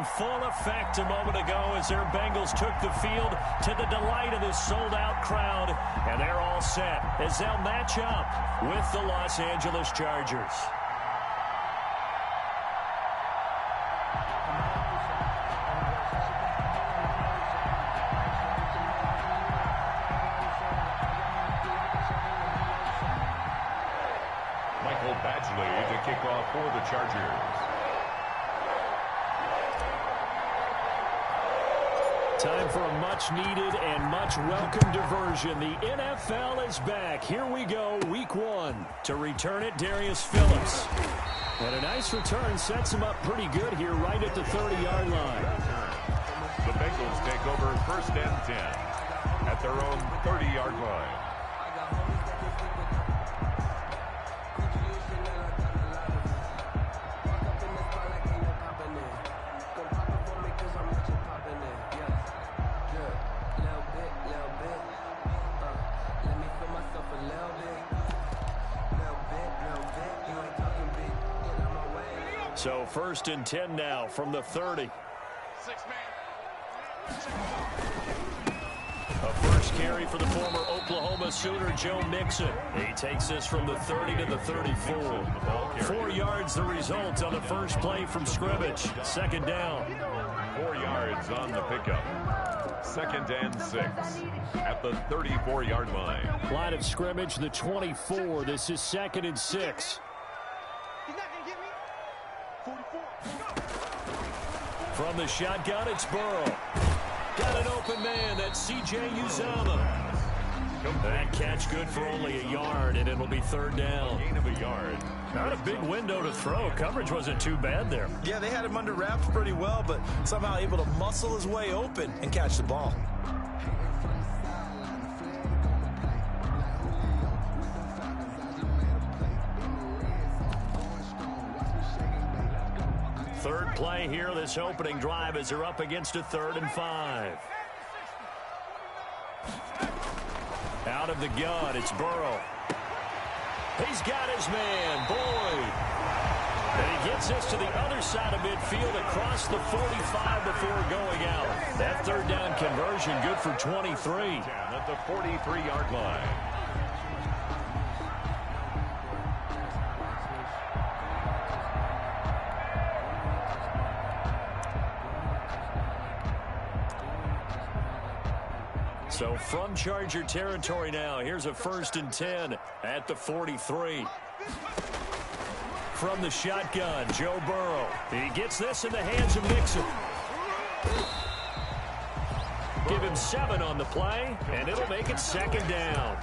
full effect a moment ago as their Bengals took the field to the delight of this sold-out crowd. And they're all set as they'll match up with the Los Angeles Chargers. To kick off for the Chargers. Time for a much-needed and much-welcome diversion. The NFL is back. Here we go, Week 1. To return it, Darius Phillips. And a nice return sets him up pretty good here right at the 30-yard line. The Bengals take over 1st and 10 at their own 30-yard line. So 1st and 10 now from the 30. A first carry for the former Oklahoma Sooner, Joe Mixon. He takes this from the 30 to the 34. 4 yards the result on the first play from scrimmage. 2nd down. 4 yards on the pickup. 2nd and 6 at the 34-yard line. Line of scrimmage, the 24. This is 2nd and 6. From the shotgun, it's Burrow. Got an open man. That's C.J. Uzomah. That catch good for only a yard, and it'll be 3rd down. Gain of a yard. Not a big window to throw. Coverage wasn't too bad there. Yeah, they had him under wraps pretty well, but somehow able to muscle his way open and catch the ball. Third play here, this opening drive as they're up against a 3rd and 5. Out of the gun, it's Burrow. He's got his man, Boyd. And he gets this to the other side of midfield across the 45 before going out. That 3rd down conversion good for 23. At the 43-yard line. So from Charger territory now, here's a 1st and 10 at the 43. From the shotgun, Joe Burrow. He gets this in the hands of Mixon. Give him 7 on the play, and it'll make it 2nd down.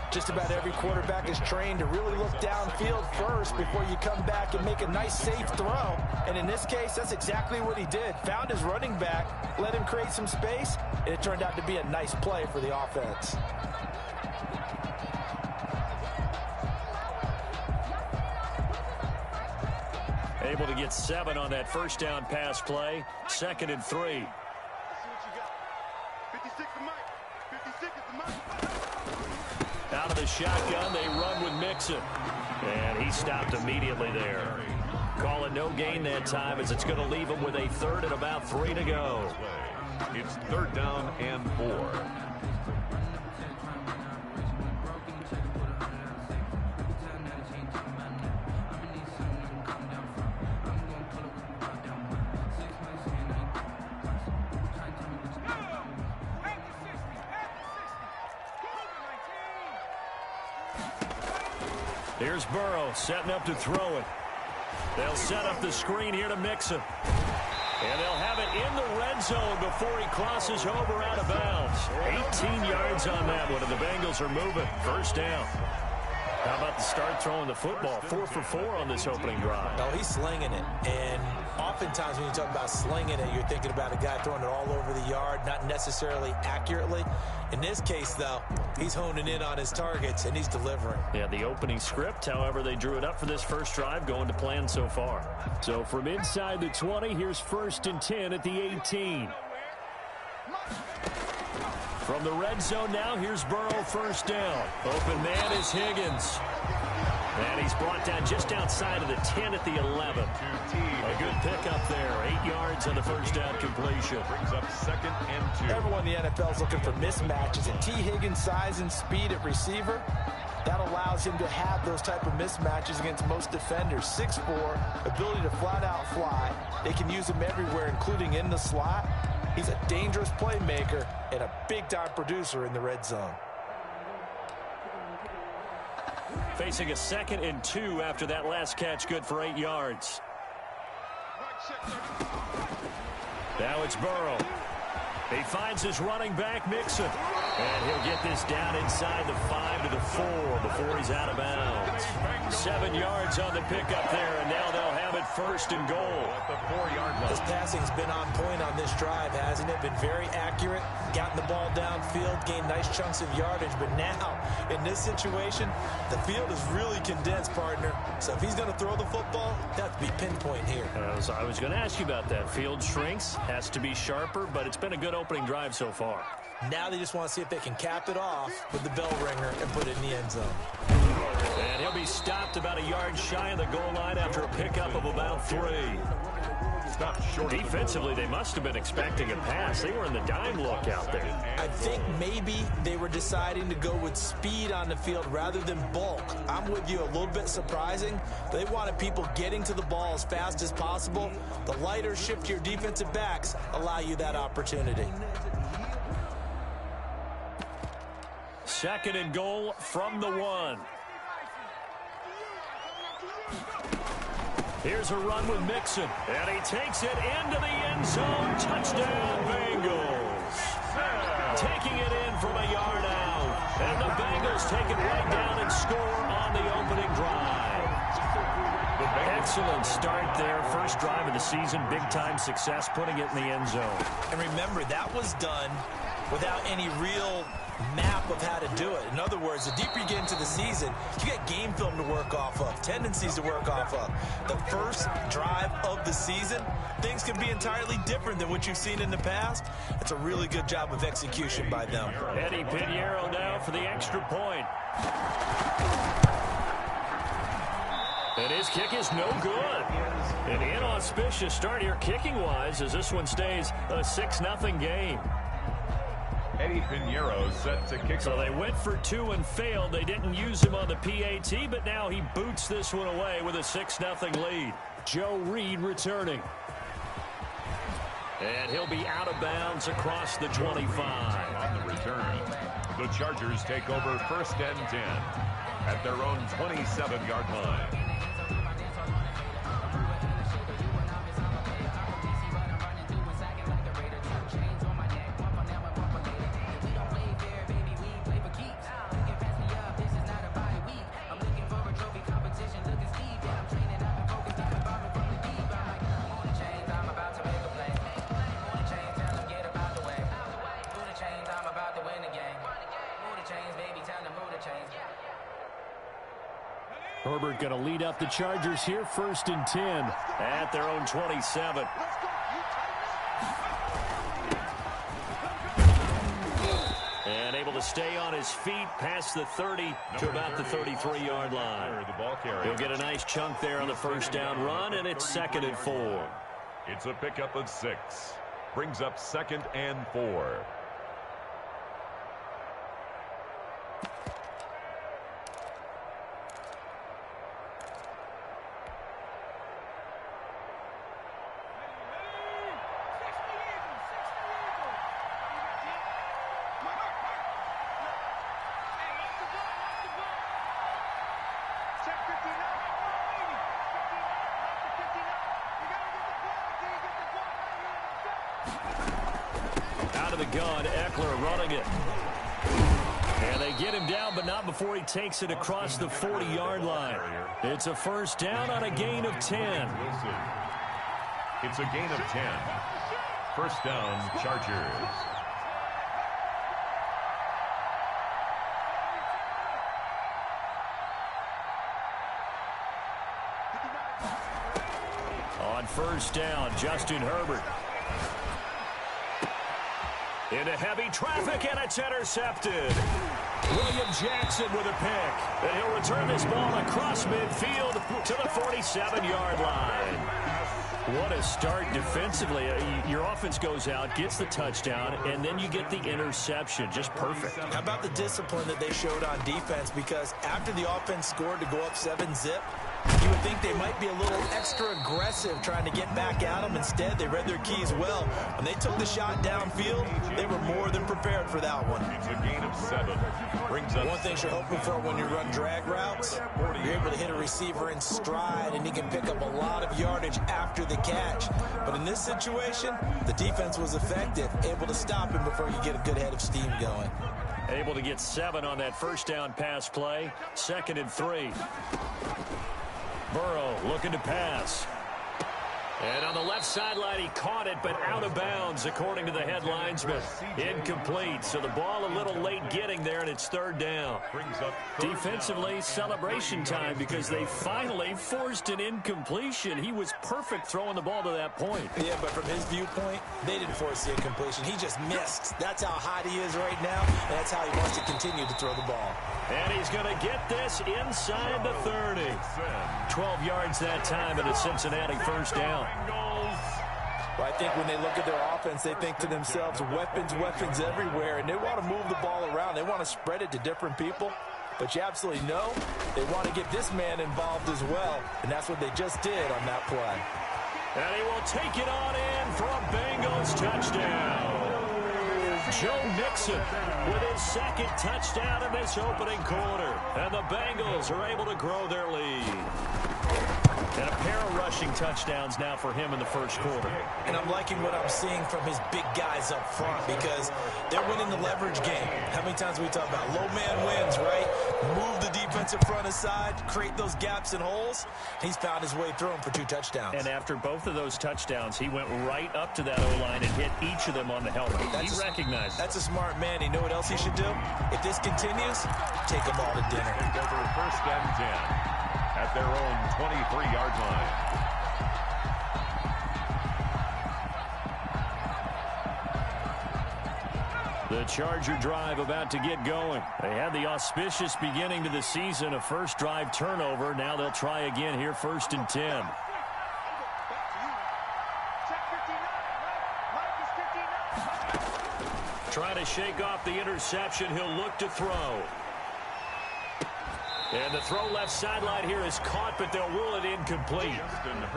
Just about every quarterback is trained to really look downfield first before you come back and make a nice, safe throw. And in this case, that's exactly what he did. Found his running back, let him create some space, and it turned out to be a nice play for the offense. Able to get 7 on that 1st down pass play. 2nd and 3. Out of the shotgun, they run with Mixon. And he stopped immediately there. Call it no gain that time as it's going to leave him with a 3rd and about 3 to go. It's 3rd down and 4. Here's Burrow setting up to throw it. They'll set up the screen here to Mixon. And they'll have it in the red zone before he crosses over out of bounds. 18 yards on that one, and the Bengals are moving. 1st down. How about the start throwing the football? 4 for 4 on this opening drive. Oh, he's slinging it. And oftentimes when you talk about slinging it, you're thinking about a guy throwing it all over the yard, not necessarily accurately. In this case, though, he's honing in on his targets, and he's delivering. Yeah, the opening script, however, they drew it up for this first drive, going to plan so far. So from inside the 20, here's 1st and 10 at the 18. From the red zone now, here's Burrow, 1st down. Open man is Higgins. And he's brought down just outside of the 10 at the 11. A good pickup there, 8 yards. yards on the first down completion. Brings up 2nd and 2. Everyone in the NFL is looking for mismatches, and T. Higgins' size and speed at receiver, that allows him to have those type of mismatches against most defenders. 6'4", ability to flat-out fly. They can use him everywhere, including in the slot. He's a dangerous playmaker and a big-time producer in the red zone. Facing a 2nd and 2 after that last catch, good for 8 yards. Now it's Burrow. He finds his running back, Mixon. And he'll get this down inside the 5 to the 4 before he's out of bounds. 7 yards on the pickup there, and now they'll have it 1st and goal. At the 4-yard line. This passing's been on point on this drive, hasn't it? Been very accurate, gotten the ball downfield, gained nice chunks of yardage. But now, in this situation, the field is really condensed, partner. So if he's going to throw the football, that has to be pinpoint here. I was going to ask you about that. Field shrinks, has to be sharper, but it's been a good opening drive so far. Now they just want to see if they can cap it off with the bell ringer and put it in the end zone. And he'll be stopped about a yard shy of the goal line after a pickup of about 3. Stopped short. Defensively, they must have been expecting a pass. They were in the dime look out there. I think maybe they were deciding to go with speed on the field rather than bulk. I'm with you, a little bit surprising. They wanted people getting to the ball as fast as possible. The lighter, shiftier defensive backs allow you that opportunity. 2nd and goal from the 1. Here's a run with Mixon, and he takes it into the end zone. Touchdown, Bengals. Taking it in from a yard out. And the Bengals take it right down and score on the opening drive. Excellent start there. First drive of the season, big-time success, putting it in the end zone. And remember, that was done without any real map of how to do it. In other words, the deeper you get into the season, you got game film to work off of, tendencies to work off of. The first drive of the season, things can be entirely different than what you've seen in the past. It's a really good job of execution by them. Eddie Pinheiro now for the extra point. And his kick is no good. An inauspicious start here kicking-wise as this one stays a 6-0 game. Eddie Pinheiro set to kick. So they went for 2 and failed. They didn't use him on the PAT, but now he boots this one away with a 6-0 lead. Joe Reed returning. And he'll be out of bounds across the 25. On the return, the Chargers take over 1st and 10 at their own 27-yard line. Herbert going to lead up the Chargers here, 1st and 10 at their own 27. And able to stay on his feet past the 30 to about the 33-yard line. He'll get a nice chunk there on the first down run, and it's 2nd and 4. It's a pickup of 6. Brings up 2nd and 4. Out of the gun, Eckler running it. And they get him down, but not before he takes it across the 40-yard line. It's a first down on a gain of 10. It's a gain of 10. First down, Chargers. On first down, Justin Herbert. Into heavy traffic, and it's intercepted. William Jackson with a pick. And he'll return this ball across midfield to the 47-yard line. What a start defensively. Your offense goes out, gets the touchdown, and then you get the interception. Just perfect. How about the discipline that they showed on defense? Because after the offense scored to go up 7-zip, you would think they might be a little extra aggressive trying to get back at them. Instead, they read their keys well. When they took the shot downfield, they were more than prepared for that one. It's a gain of 7. Brings up one thing you're hoping for when you run drag routes, you're able to hit a receiver in stride, and he can pick up a lot of yardage after the catch. But in this situation, the defense was effective, able to stop him before you get a good head of steam going. Able to get 7 on that first down pass play. 2nd and 3. Burrow looking to pass. And on the left sideline, he caught it, but out of bounds, according to the headlinesman. Incomplete, so the ball a little late getting there, and it's 3rd down. Defensively, celebration time because they finally forced an incompletion. He was perfect throwing the ball to that point. Yeah, but from his viewpoint, they didn't force the incompletion. He just missed. That's how hot he is right now, and that's how he wants to continue to throw the ball. And he's going to get this inside the 30. 12 yards that time, and a Cincinnati first down. Well, I think when they look at their offense, they think to themselves, weapons, weapons everywhere, and they want to move the ball around. They want to spread it to different people. But you absolutely know they want to get this man involved as well, and that's what they just did on that play. And he will take it on in for a Bengals touchdown. Joe Mixon with his 2nd touchdown in this opening quarter. And the Bengals are able to grow their lead. And a pair of rushing touchdowns now for him in the first quarter. And I'm liking what I'm seeing from his big guys up front because they're winning the leverage game. How many times we talk about low man wins, right? Move the defensive front aside, create those gaps and holes. He's found his way through them for 2 touchdowns. And after both of those touchdowns, he went right up to that O-line and hit each of them on the helmet. He recognized it. That's a smart man. You know what else he should do? If this continues, take them all to dinner. Take over 1st and 10 at their own 23-yard line. The Charger drive about to get going. They had the auspicious beginning to the season, a first drive turnover. Now they'll try again here, 1st and 10. Trying to shake off the interception. He'll look to throw. And the throw left sideline here is caught, but they'll rule it incomplete.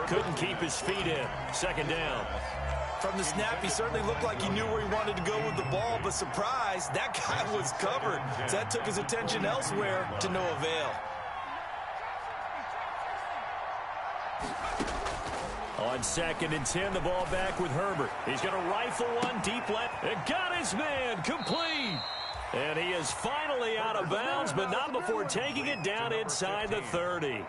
Couldn't keep his feet in. 2nd down. From the snap, he certainly looked like he knew where he wanted to go with the ball, but surprise, that guy was covered. So that took his attention elsewhere to no avail. On 2nd and 10, the ball back with Herbert. He's going to rifle one deep left. And got his man complete. And he is finally out of bounds, but not before taking it down inside the 30.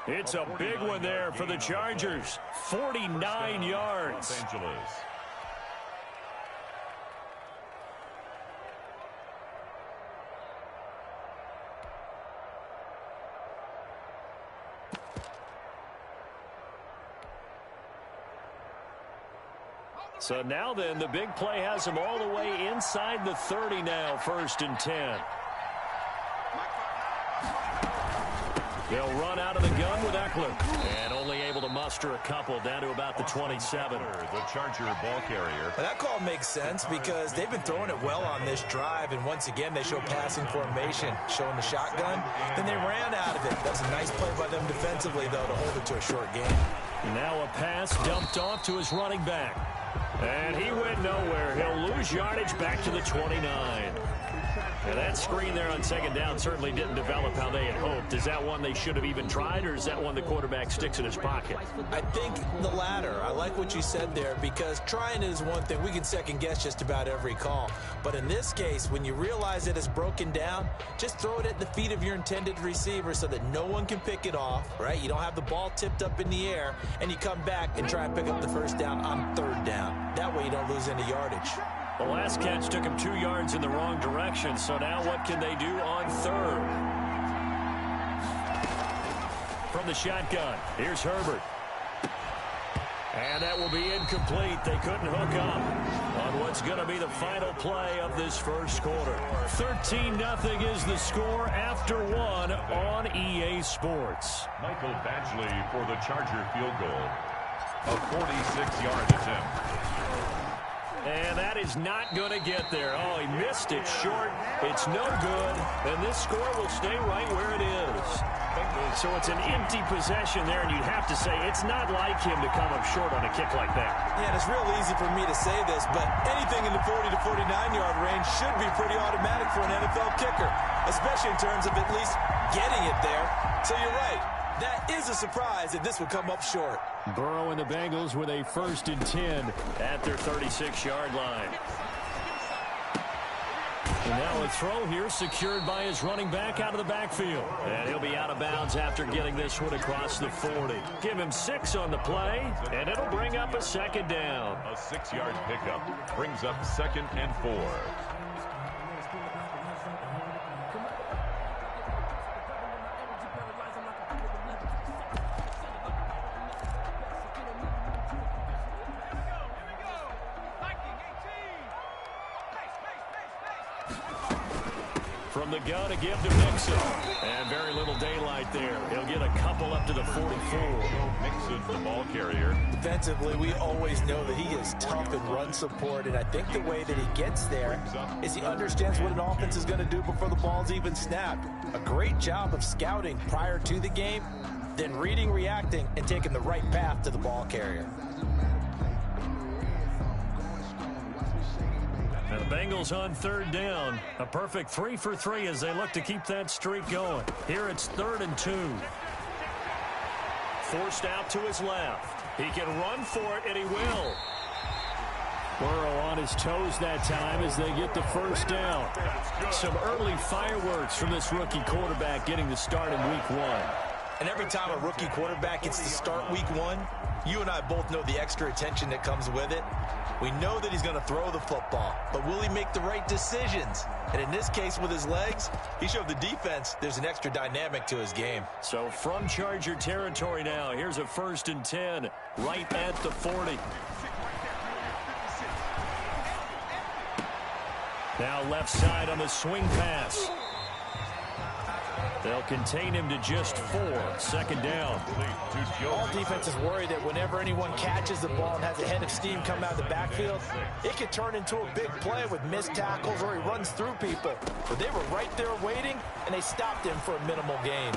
It's a big one there for the Chargers. 49 yards. Los Angeles. So now then, the big play has him all the way inside the 30 now, 1st and 10. They'll run out of the gun with Eckler. And only able to muster a couple down to about the 27. The Charger ball carrier. Well, that call makes sense because they've been throwing it well on this drive. And once again, they show passing formation, showing the shotgun. Then they ran out of it. That's a nice play by them defensively, though, to hold it to a short game. Now a pass dumped off to his running back. And he went nowhere. He'll lose yardage back to the 29. And that screen there on 2nd down certainly didn't develop how they had hoped. Is that one they should have even tried, or is that one the quarterback sticks in his pocket? I think the latter. I like what you said there because trying is one thing. We can second guess just about every call. But in this case, when you realize that it's broken down, just throw it at the feet of your intended receiver so that no one can pick it off, right? You don't have the ball tipped up in the air, and you come back and try and pick up the first down on 3rd down. That way you don't lose any yardage. The last catch took him 2 yards in the wrong direction, so now what can they do on 3rd? From the shotgun, here's Herbert. And that will be incomplete. They couldn't hook up on what's going to be the final play of this first quarter. 13-0 is the score after 1 on EA Sports. Michael Badgley for the Charger field goal. A 46-yard attempt. And that is not going to get there. Oh, he missed it short. It's no good. And this score will stay right where it is. So it's an empty possession there, and you'd have to say it's not like him to come up short on a kick like that. Yeah, and it's real easy for me to say this, but anything in the 40 to 49-yard range should be pretty automatic for an NFL kicker, especially in terms of at least getting it there. So you're right. That is a surprise that this would come up short. Burrow and the Bengals with a 1st and 10 at their 36-yard line. And now a throw here secured by his running back out of the backfield. And he'll be out of bounds after getting this one across the 40. Give him 6 on the play, and it'll bring up a 2nd down. A 6-yard pickup brings up 2nd and 4. From the gun to give to Mixon. And very little daylight there. He'll get a couple up to the 44. Mixon, the ball carrier. Defensively, we always know that he is tough in run support, and I think the way that he gets there is he understands what an offense is going to do before the ball's even snapped. A great job of scouting prior to the game, then reading, reacting, and taking the right path to the ball carrier. And the Bengals on 3rd down. A perfect 3 for 3 as they look to keep that streak going. Here it's 3rd and 2. Forced out to his left. He can run for it, and he will. Burrow on his toes that time as they get the 1st down. Some early fireworks from this rookie quarterback getting the start in week 1. And every time a rookie quarterback gets to start week 1, you and I both know the extra attention that comes with it. We know that he's going to throw the football, but will he make the right decisions? And in this case, with his legs, he showed the defense there's an extra dynamic to his game. So from Charger territory now, here's a 1st and 10 right at the 40. Now left side on the swing pass. They'll contain him to just 4. 2nd down. All defenses worry that whenever anyone catches the ball and has a head of steam come out of the backfield, it could turn into a big play with missed tackles or he runs through people. But they were right there waiting, and they stopped him for a minimal gain.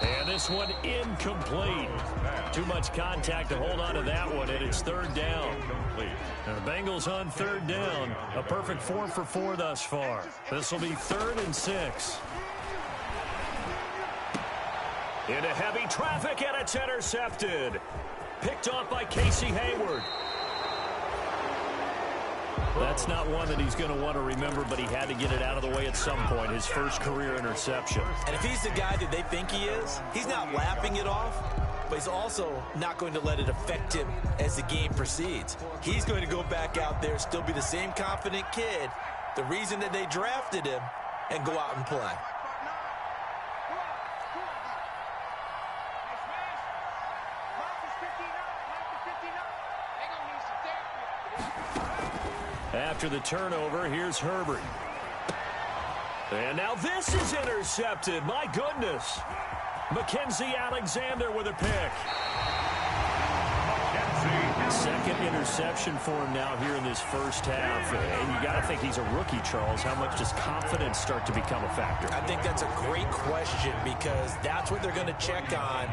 And this one incomplete. Too much contact to hold on to that one, and it's 3rd down. And the Bengals on 3rd down. A perfect 4 for 4 thus far. This will be 3rd and 6. Into heavy traffic, and it's intercepted. Picked off by Casey Hayward. That's not one that he's going to want to remember, but he had to get it out of the way at some point. His first career interception. And if he's the guy that they think he is, he's not laughing it off, but he's also not going to let it affect him as the game proceeds. He's going to go back out there, still be the same confident kid, the reason that they drafted him, and go out and play. After the turnover, here's Herbert. And now this is intercepted. My goodness. Mackenzie Alexander with a pick. Second interception for him now here in this first half. And you got to think he's a rookie, Charles. How much does confidence start to become a factor? I think that's a great question because that's what they're going to check on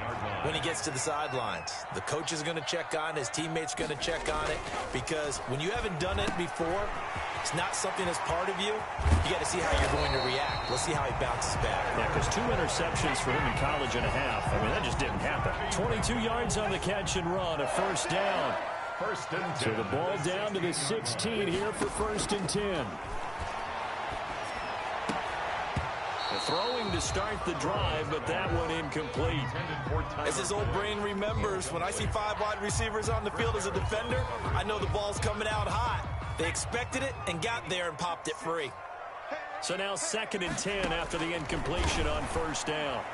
when he gets to the sidelines. The coach is going to check on, his teammates are going to check on it, because when you haven't done it before, it's not something that's part of you. You got to see how you're going to react. Let's see how he bounces back. Yeah, because 2 interceptions for him in college and a half. I mean, that just didn't happen. 22 yards on the catch and run, a 1st down. 1st and 10. So the ball down to the 16 here for 1st and 10. Throwing to start the drive, but that one incomplete. As his old brain remembers, when I see 5 wide receivers on the field as a defender, I know the ball's coming out hot. They expected it and got there and popped it free. So now 2nd and 10 after the incompletion on 1st down.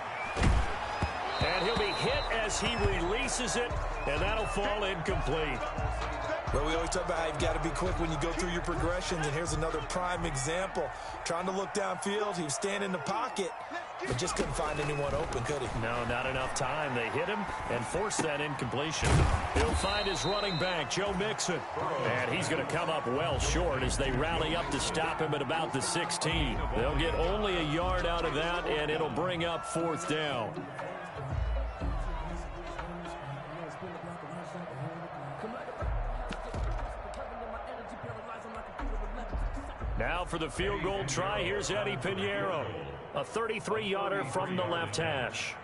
And he'll be hit as he releases it, and that'll fall incomplete. But we always talk about how you've got to be quick when you go through your progressions, and here's another prime example. Trying to look downfield, he was standing in the pocket, but just couldn't find anyone open, could he? No, not enough time. They hit him and forced that incompletion. He'll find his running back, Joe Mixon. And he's going to come up well short as they rally up to stop him at about the 16. They'll get only a yard out of that, and it'll bring up 4th down. Now for the field goal try, here's Eddie Pinheiro. A 33-yarder from the left hash.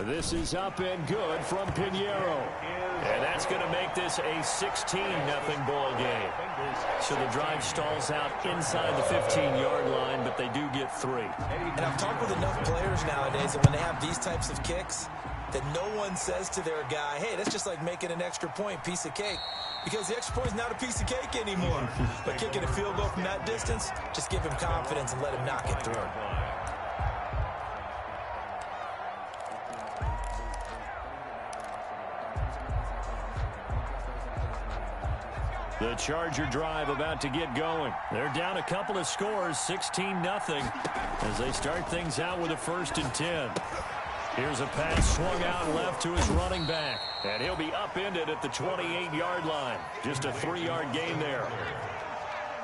This is up and good from Pinheiro. And that's going to make this a 16-0 ball game. So the drive stalls out inside the 15-yard line, but they do get 3. And I've talked with enough players nowadays that when they have these types of kicks, that no one says to their guy, hey, that's just like making an extra point, piece of cake. Because the extra point is not a piece of cake anymore. But kicking a field goal from that distance, just give him confidence and let him knock it through. The Charger drive about to get going. They're down a couple of scores, 16-0, as they start things out with a 1st and 10. Here's a pass swung out left to his running back. And he'll be upended at the 28-yard line. Just a 3-yard gain there.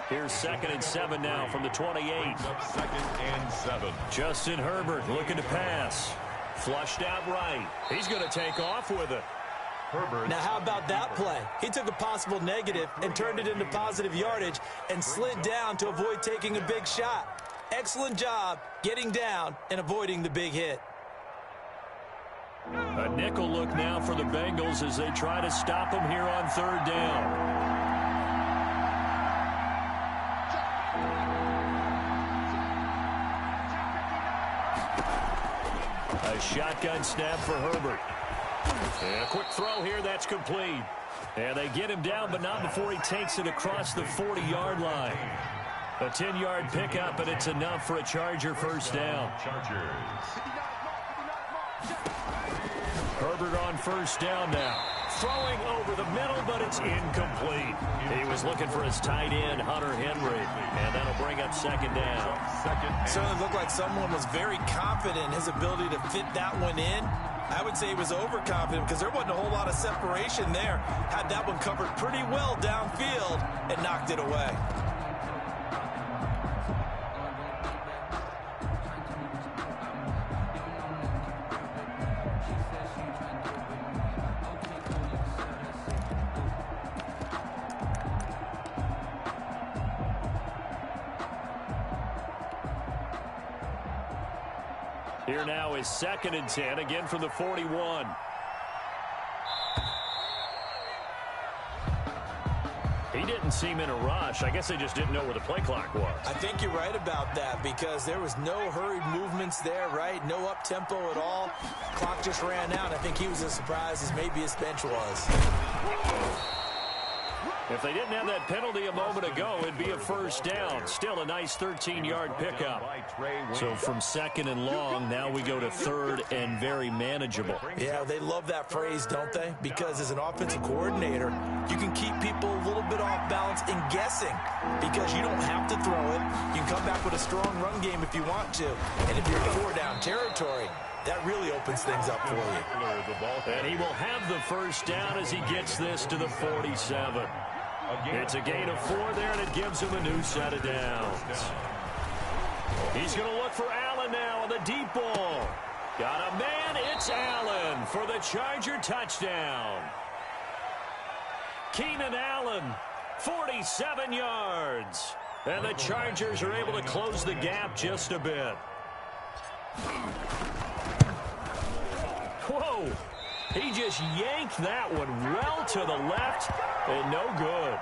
Here's 2nd and 7 now from the 28. 2nd and 7. Justin Herbert looking to pass. Flushed out right. He's going to take off with it. Herbert. Now, how about that play? He took a possible negative and turned it into positive yardage and slid down to avoid taking a big shot. Excellent job getting down and avoiding the big hit. A nickel look now for the Bengals as they try to stop him here on 3rd down. A shotgun snap for Herbert. And a quick throw here, that's complete. And they get him down, but not before he takes it across the 40-yard line. A 10-yard pickup, and it's enough for a Charger 1st down. Chargers. Herbert on 1st down now. Throwing over the middle, but it's incomplete. He was looking for his tight end, Hunter Henry, and that'll bring up 2nd down. Certainly looked like someone was very confident in his ability to fit that one in. I would say he was overconfident because there wasn't a whole lot of separation there. Had that one covered pretty well downfield and knocked it away. Here now is 2nd and 10, again from the 41. He didn't seem in a rush. I guess they just didn't know where the play clock was. I think you're right about that because there was no hurried movements there, right? No up-tempo at all. Clock just ran out. I think he was as surprised as maybe his bench was. If they didn't have that penalty a moment ago, it'd be a 1st down. Still a nice 13-yard pickup. So from 2nd and long, now we go to 3rd and very manageable. Yeah, they love that phrase, don't they? Because as an offensive coordinator, you can keep people a little bit off balance and guessing because you don't have to throw it. You can come back with a strong run game if you want to. And if you're in 4-down territory, that really opens things up for you. And he will have the 1st down as he gets this to the 47. It's a gain of 4 there, and it gives him a new set of downs. He's going to look for Allen now on the deep ball. Got a man, it's Allen for the Charger touchdown. Keenan Allen, 47 yards. And the Chargers are able to close the gap just a bit. Whoa. He just yanked that one well to the left and no good.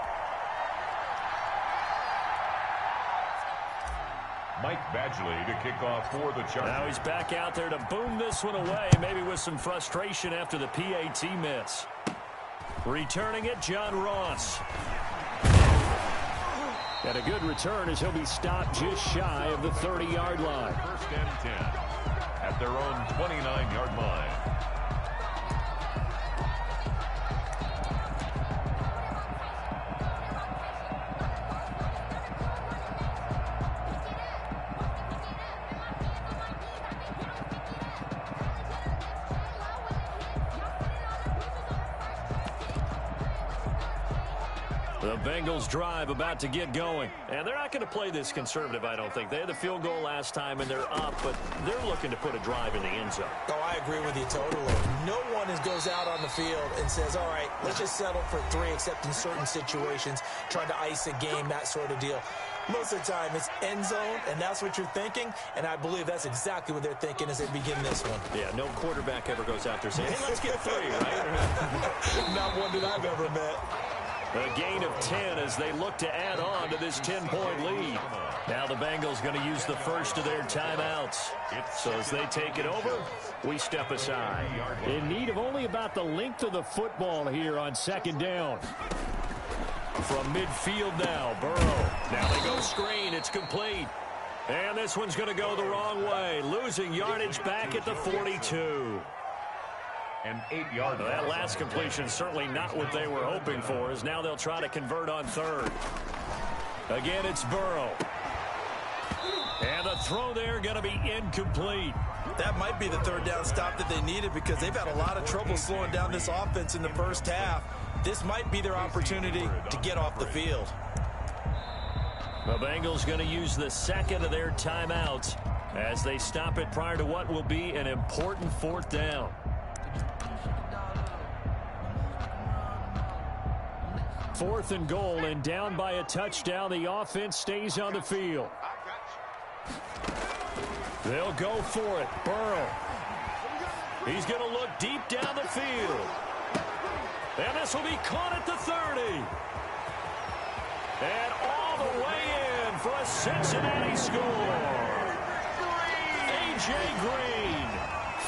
Mike Badgley to kick off for the Chargers. Now he's back out there to boom this one away, maybe with some frustration after the PAT miss. Returning it, John Ross. And a good return as he'll be stopped just shy of the 30-yard line. 1st and 10 at their own 29-yard line. The Bengals drive about to get going. And they're not going to play this conservative, I don't think. They had the field goal last time, and they're up, but they're looking to put a drive in the end zone. Oh, I agree with you totally. No one goes out on the field and says, all right, let's just settle for 3, except in certain situations, trying to ice a game, that sort of deal. Most of the time, it's end zone, and that's what you're thinking, and I believe that's exactly what they're thinking as they begin this one. Yeah, no quarterback ever goes out there saying, hey, let's get 3, right? Not one that I've ever met. A gain of 10 as they look to add on to this 10-point lead. Now the Bengals going to use the first of their timeouts. So as they take it over, we step aside. In need of only about the length of the football here on second down. From midfield now, Burrow. Now they go screen. It's complete. And this one's going to go the wrong way. Losing yardage back at the 42. An 8-yard. That last completion certainly not what they were hoping for, as now they'll try to convert on third. Again, it's Burrow. And the throw there going to be incomplete. That might be the third down stop that they needed because they've had a lot of trouble slowing down this offense in the first half. This might be their opportunity to get off the field. The Bengals going to use the second of their timeouts as they stop it prior to what will be an important fourth down. 4th and goal, and down by a touchdown. The offense stays on the field. They'll go for it. Burrow. He's going to look deep down the field. And this will be caught at the 30. And all the way in for a Cincinnati score. A.J. Green,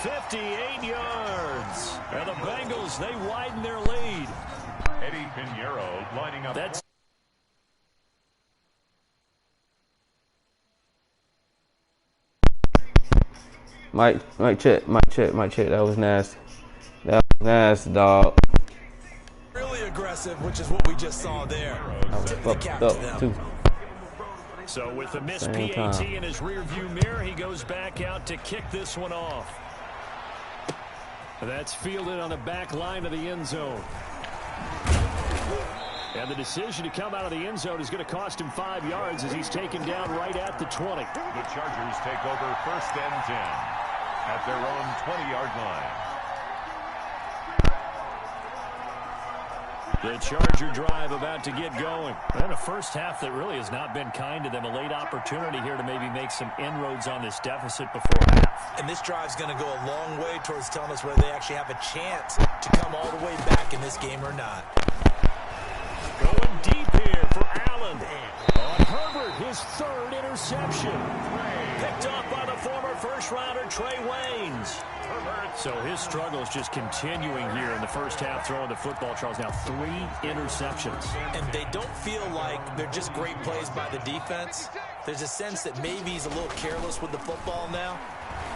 58 yards. And the Bengals, they widen their lead. Eddie Pinheiro lining up. That's Mike check. That was nasty. That was nasty, dog. Really aggressive, which is what we just saw there. Tip the cap to them. So with the missed PAT in his rearview mirror, he goes back out to kick this one off. That's fielded on the back line of the end zone. And the decision to come out of the end zone is going to cost him 5 yards as he's taken down right at the 20. The Chargers take over 1st and 10 at their own 20-yard line. The Charger drive about to get going. And a first half that really has not been kind to them. A late opportunity here to maybe make some inroads on this deficit before half. And this drive's going to go a long way towards telling us whether they actually have a chance to come all the way back in this game or not. Going deep here for Allen. On Herbert, his 3rd interception. Picked off by the former first-rounder Trey Waynes. So his struggles just continuing here in the first half, throwing the football. Charles, now 3 interceptions. And they don't feel like they're just great plays by the defense. There's a sense that maybe he's a little careless with the football now.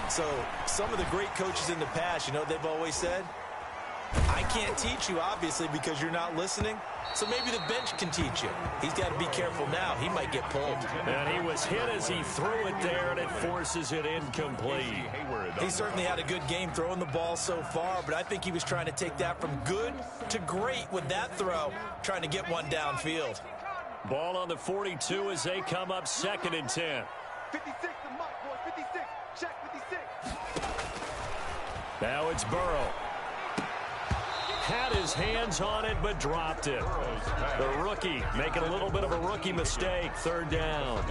So some of the great coaches in the past, you know, they've always said, I can't teach you, obviously, because you're not listening. So maybe the bench can teach you. He's got to be careful now. He might get pulled. And he was hit as he threw it there, and it forces it incomplete. He certainly had a good game throwing the ball so far, but I think he was trying to take that from good to great with that throw, trying to get one downfield. Ball on the 42 as they come up 2nd and 10. 56 to Mike, boy, 56. Check 56. Now it's Burrow. Had his hands on it, but dropped it. The rookie making a little bit of a rookie mistake. 3rd down.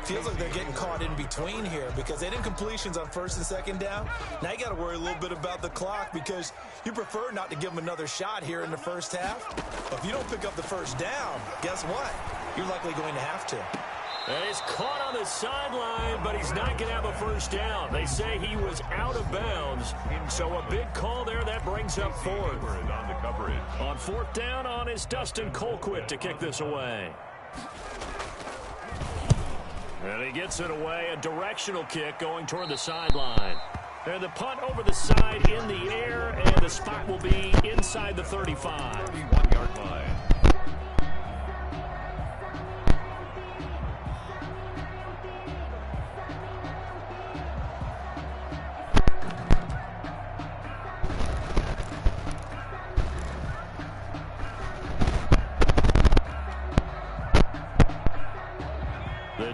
Feels like they're getting caught in between here because they didn't completions on 1st and 2nd down. Now you got to worry a little bit about the clock because you prefer not to give them another shot here in the first half. But if you don't pick up the 1st down, guess what? You're likely going to have to. And he's caught on the sideline, but he's not going to have a 1st down. They say he was out of bounds, so a big call there that brings up 4th. On the coverage. On 4th down on is Dustin Colquitt to kick this away. And he gets it away, a directional kick going toward the sideline. And the punt over the side in the air, and the spot will be inside the 35. 31-yard line.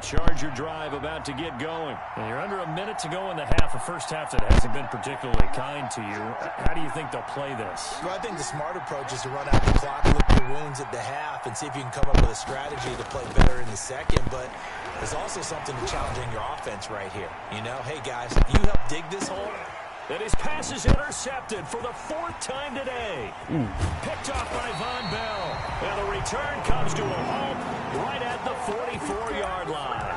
Charger drive about to get going. And you're under a minute to go in the half, a first half that hasn't been particularly kind to you. How do you think they'll play this? Well, I think the smart approach is to run out the clock, lick your wounds at the half, and see if you can come up with a strategy to play better in the second. But there's also something to challenging your offense right here. You know, hey, guys, you help dig this hole. And his pass is intercepted for the 4th time today. Picked off by Von Bell. And the return comes to a halt right at the 44-yard line.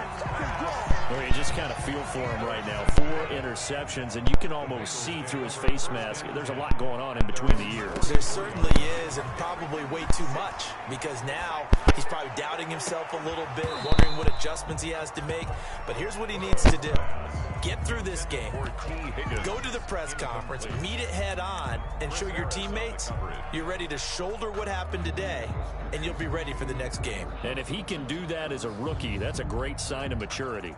Well, you just kind of feel for him right now. 4 interceptions, and you can almost see through his face mask. There's a lot going on in between the ears. There certainly is, and probably way too much, because now he's probably doubting himself a little bit, wondering what adjustments he has to make. But here's what he needs to do. Get through this game, go to the press conference, meet it head on, and show your teammates you're ready to shoulder what happened today, and you'll be ready for the next game. And if he can do that as a rookie, that's a great sign of maturity.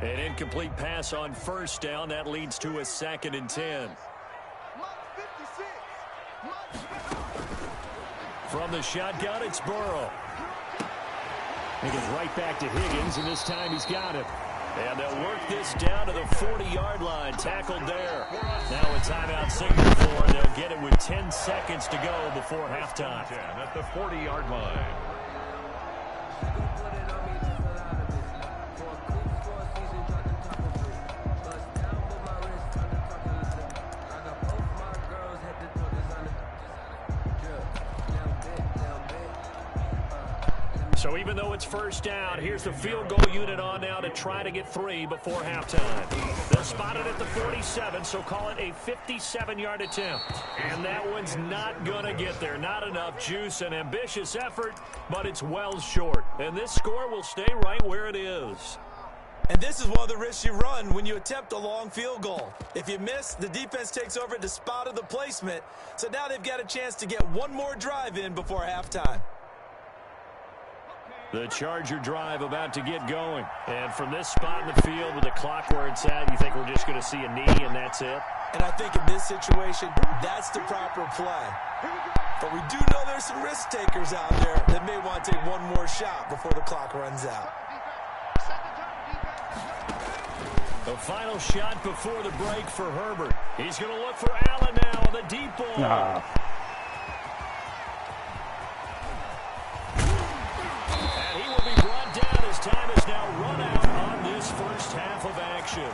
An incomplete pass on first down. That leads to a 2nd and 10. From the shotgun, it's Burrow. He goes right back to Higgins, and this time he's got it. And they'll work this down to the 40-yard line. Tackled there. Now a timeout signal for, and they'll get it with 10 seconds to go before halftime. 10 at the 40-yard line. So even though it's first down, here's the field goal unit on now to try to get 3 before halftime. They're spotted at the 47, so call it a 57-yard attempt. And that one's not going to get there. Not enough juice, an ambitious effort, but it's well short. And this score will stay right where it is. And this is one of the risks you run when you attempt a long field goal. If you miss, the defense takes over at the spot of the placement. So now they've got a chance to get one more drive in before halftime. The Charger drive about to get going. And from this spot in the field with the clock where it's at, you think we're just going to see a knee and that's it? And I think in this situation, that's the proper play. But we do know there's some risk takers out there that may want to take one more shot before the clock runs out. The final shot before the break for Herbert. He's going to look for Allen now on the deep ball. And he will be brought down as time is now run out on this first half of action.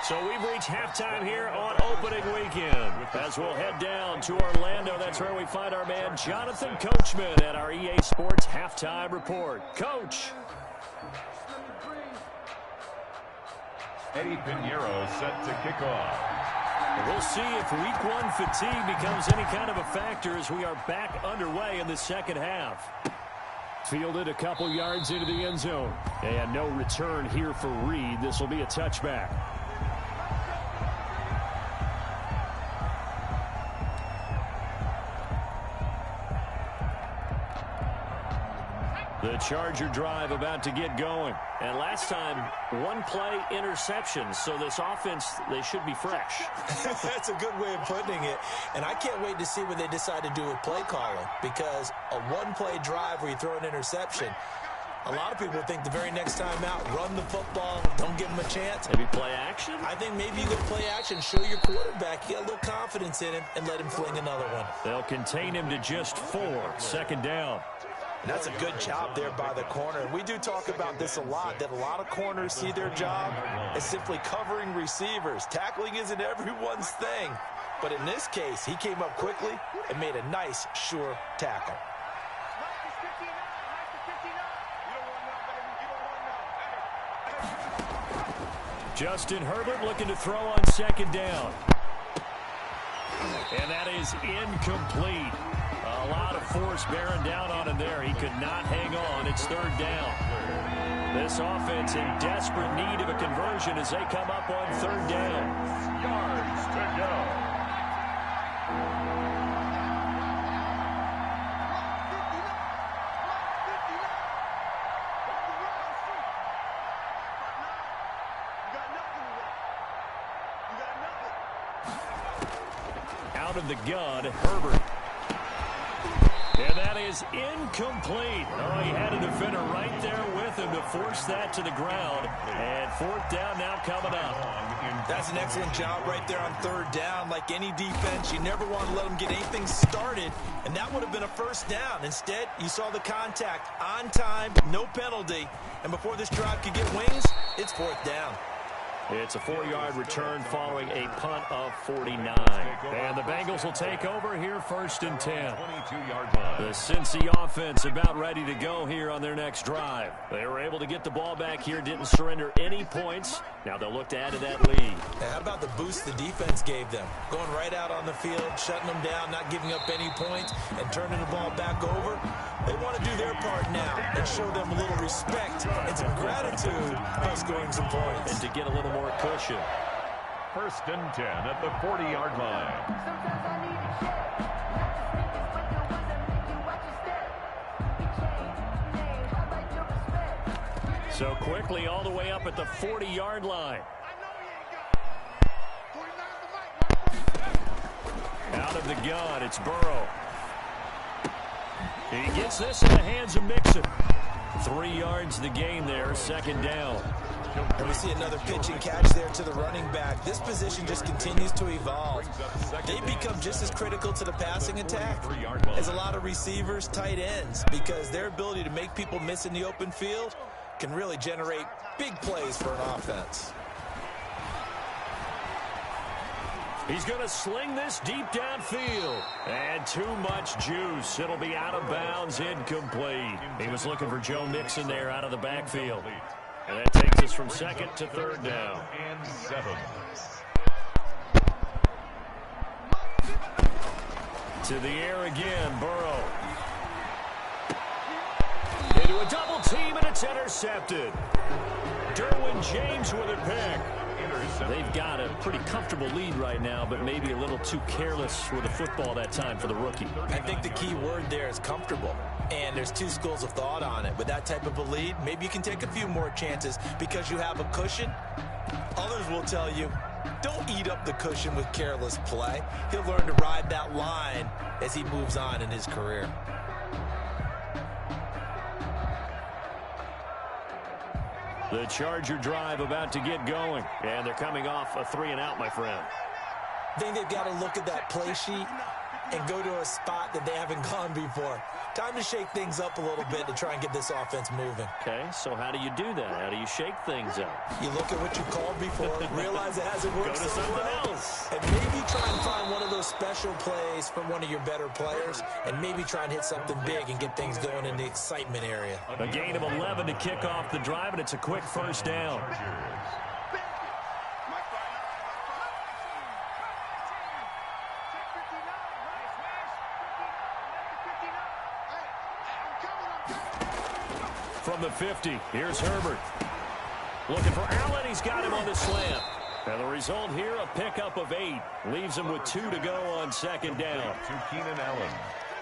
So we've reached halftime here on opening weekend. As we'll head down to Orlando, that's where we find our man Jonathan Coachman at our EA Sports Halftime Report. Coach. Eddie Pinheiro set to kick off. We'll see if week 1 fatigue becomes any kind of a factor as we are back underway in the second half. Fielded a couple yards into the end zone. And no return here for Reed. This will be a touchback. The Charger drive about to get going. And last time, 1-play interception. So this offense, they should be fresh. That's a good way of putting it. And I can't wait to see what they decide to do with play calling. Because a 1-play drive where you throw an interception, a lot of people think the very next time out, run the football, don't give them a chance. Maybe play action? I think maybe you go play action, show your quarterback, you got a little confidence in him, and let him fling another one. They'll contain him to just 4. Second down. And that's a good job there by the corner. And we do talk about this a lot, that a lot of corners see their job as simply covering receivers. Tackling isn't everyone's thing. But in this case, he came up quickly and made a nice, sure tackle. Justin Herbert looking to throw on second down. And that is incomplete. A lot of force bearing down on him there. He could not hang on. It's third down. This offense in desperate need of a conversion as they come up on third down. Yards to go. Out of the gun, Herbert. And that is incomplete. Oh, he had a defender right there with him to force that to the ground. And fourth down now coming up. That's an excellent job right there on third down. Like any defense, you never want to let them get anything started, and that would have been a first down. Instead, you saw the contact on time, no penalty, and before this drive could get wings, it's fourth down. It's a 4-yard return following a punt of 49. And the Bengals will take over here first and 10. 22-yard line. The Cincy offense about ready to go here on their next drive. They were able to get the ball back here, didn't surrender any points. Now they'll look to add to that lead. And how about the boost the defense gave them? Going right out on the field, shutting them down, not giving up any points, and turning the ball back over. They want to do their part now and show them a little respect and some gratitude by scoring some points. And to get a little more cushion. First and 10 at the 40-yard line. So quickly all the way up at the 40-yard line. Out of the gun, it's Burrow. He gets this in the hands of Mixon. 3 yards the gain there, second down. And we see another pitch and catch there to the running back. This position just continues to evolve. They become just as critical to the passing attack as a lot of receivers, tight ends, because their ability to make people miss in the open field can really generate big plays for an offense. He's going to sling this deep downfield. And too much juice. It'll be out of bounds, incomplete. He was looking for Joe Mixon there out of the backfield. And that takes us from second to third down. And 7. To the air again, Burrow. Into a double team, and it's intercepted. Derwin James with a pick. They've got a pretty comfortable lead right now, but maybe a little too careless with the football that time for the rookie. I think the key word there is comfortable. And there's two schools of thought on it. With that type of a lead, maybe you can take a few more chances because you have a cushion. Others will tell you, don't eat up the cushion with careless play. He'll learn to ride that line as he moves on in his career. The Charger drive about to get going. And they're coming off a 3-and-out, my friend. I think they've got to look at that play sheet and go to a spot that they haven't gone before. Time to shake things up a little bit to try and get this offense moving. Okay, so how do you do that? How do you shake things up? You look at what you called before, realize it hasn't worked Go to so something well, else. and maybe try and find one of those special plays from one of your better players, and maybe try and hit something big and get things going in the excitement area. A gain of 11 to kick off the drive, and it's a quick first down. From the 50, here's Herbert. Looking for Allen, he's got him on the slant. And the result here, a pickup of 8. Leaves him with 2 to go on second down. To Keenan Allen.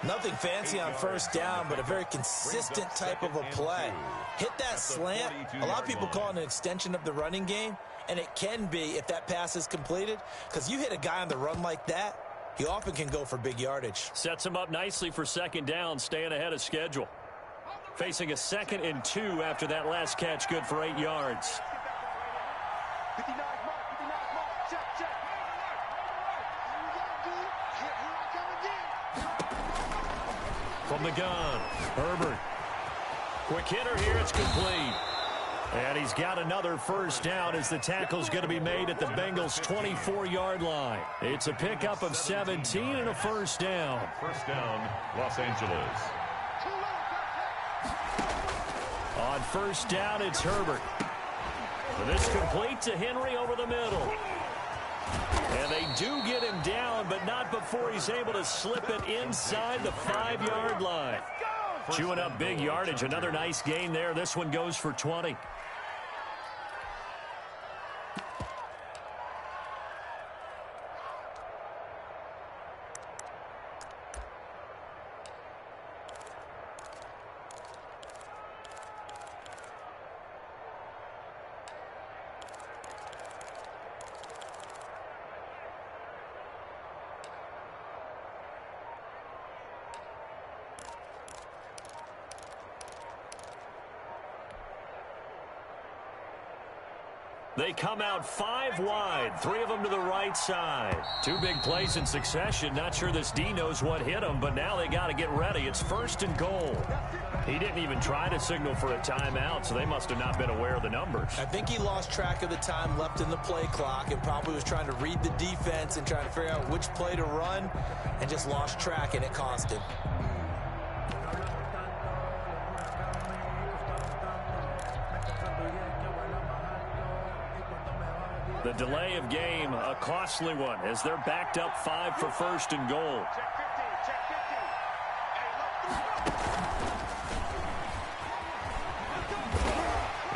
Nothing fancy on first down, but a very consistent type of a play. Hit that slant. A lot of people call it an extension of the running game, and it can be if that pass is completed, because you hit a guy on the run like that, he often can go for big yardage. Sets him up nicely for second down, staying ahead of schedule. Facing a 2nd and 2 after that last catch, good for 8 yards. 59 mark, 59 mark, check. From the gun, Herbert. Quick hitter here, it's complete. And he's got another first down as the tackle's going to be made at the Bengals' 24-yard line. It's a pickup of 17 and a first down. First down, Los Angeles. On first down, it's Herbert. And this complete to Henry over the middle. And they do get him down, but not before he's able to slip it inside the 5-yard line. Chewing up big yardage. Another nice gain there. This one goes for 20. They come out 5 wide, 3 of them to the right side. 2 big plays in succession. Not sure this D knows what hit him, but now they got to get ready. It's 1st and goal. He didn't even try to signal for a timeout, so they must have not been aware of the numbers. I think he lost track of the time left in the play clock and probably was trying to read the defense and trying to figure out which play to run and just lost track, and it cost him. The delay of game, a costly one, as they're backed up 5 for 1st and goal.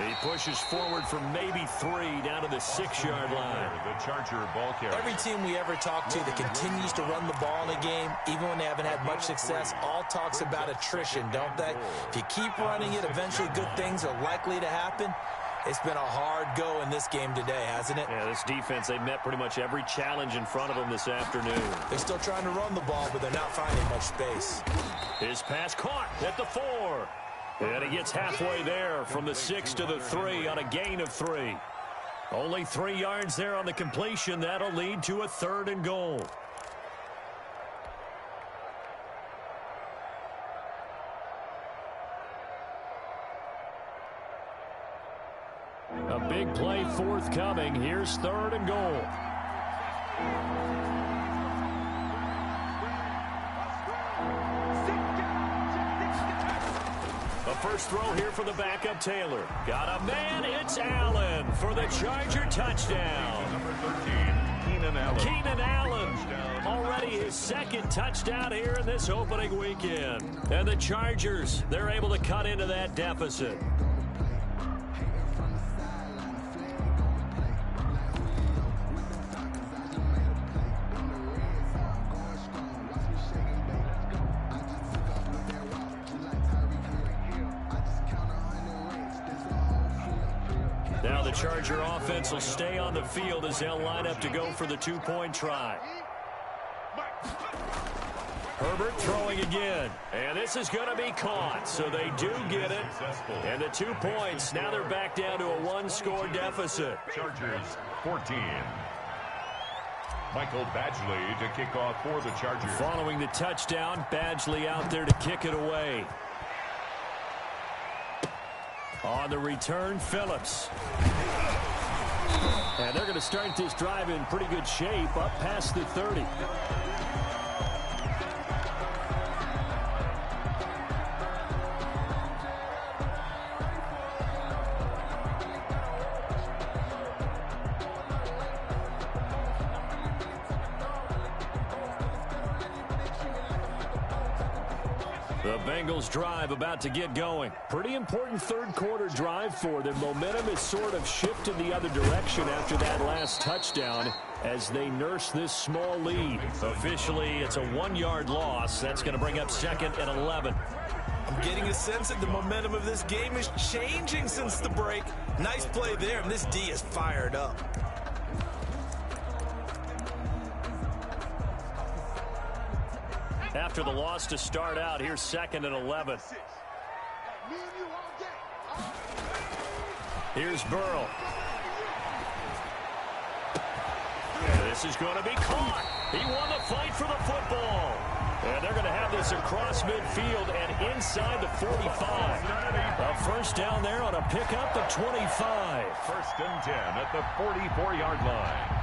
He pushes forward for maybe 3 down to the 6-yard line. The Charger ball carrier. Every team we ever talk to that continues to run the ball in a game, even when they haven't had much success, all talks about attrition, don't they? If you keep running it, eventually good things are likely to happen. It's been a hard go in this game today, hasn't it? Yeah, this defense, they met pretty much every challenge in front of them this afternoon. They're still trying to run the ball, but they're not finding much space. His pass caught at the 4. And he gets halfway there from the 6 to the 3 on a gain of 3. Only 3 yards there on the completion. That'll lead to a 3rd and goal. A big play forthcoming. Here's 3rd and goal. The first throw here for the backup Taylor. Got a man. It's Allen for the Charger touchdown. Number 13, Keenan Allen. Keenan Allen, already his 2nd touchdown here in this opening weekend. And the Chargers, they're able to cut into that deficit. Now the Charger offense will stay on the field as they'll line up to go for the 2-point try. Herbert throwing again. And this is going to be caught, so they do get it. And the 2 points, now they're back down to a 1-score deficit. Chargers 14. Michael Badgley to kick off for the Chargers. Following the touchdown, Badgley out there to kick it away. On the return, Phillips. And they're going to start this drive in pretty good shape, up past the 30. The Bengals drive about to get going. Pretty important 3rd quarter drive for them. Momentum is sort of shifted the other direction after that last touchdown as they nurse this small lead. Officially, it's a 1-yard loss. That's going to bring up 2nd and 11. I'm getting a sense that the momentum of this game is changing since the break. Nice play there, and this D is fired up. After the loss to start out, here's 2nd and 11. Here's Burrow. And this is going to be caught. He won the fight for the football. And they're going to have this across midfield and inside the 45. A 1st down there on a pickup at 25. 1st and 10 at the 44-yard line.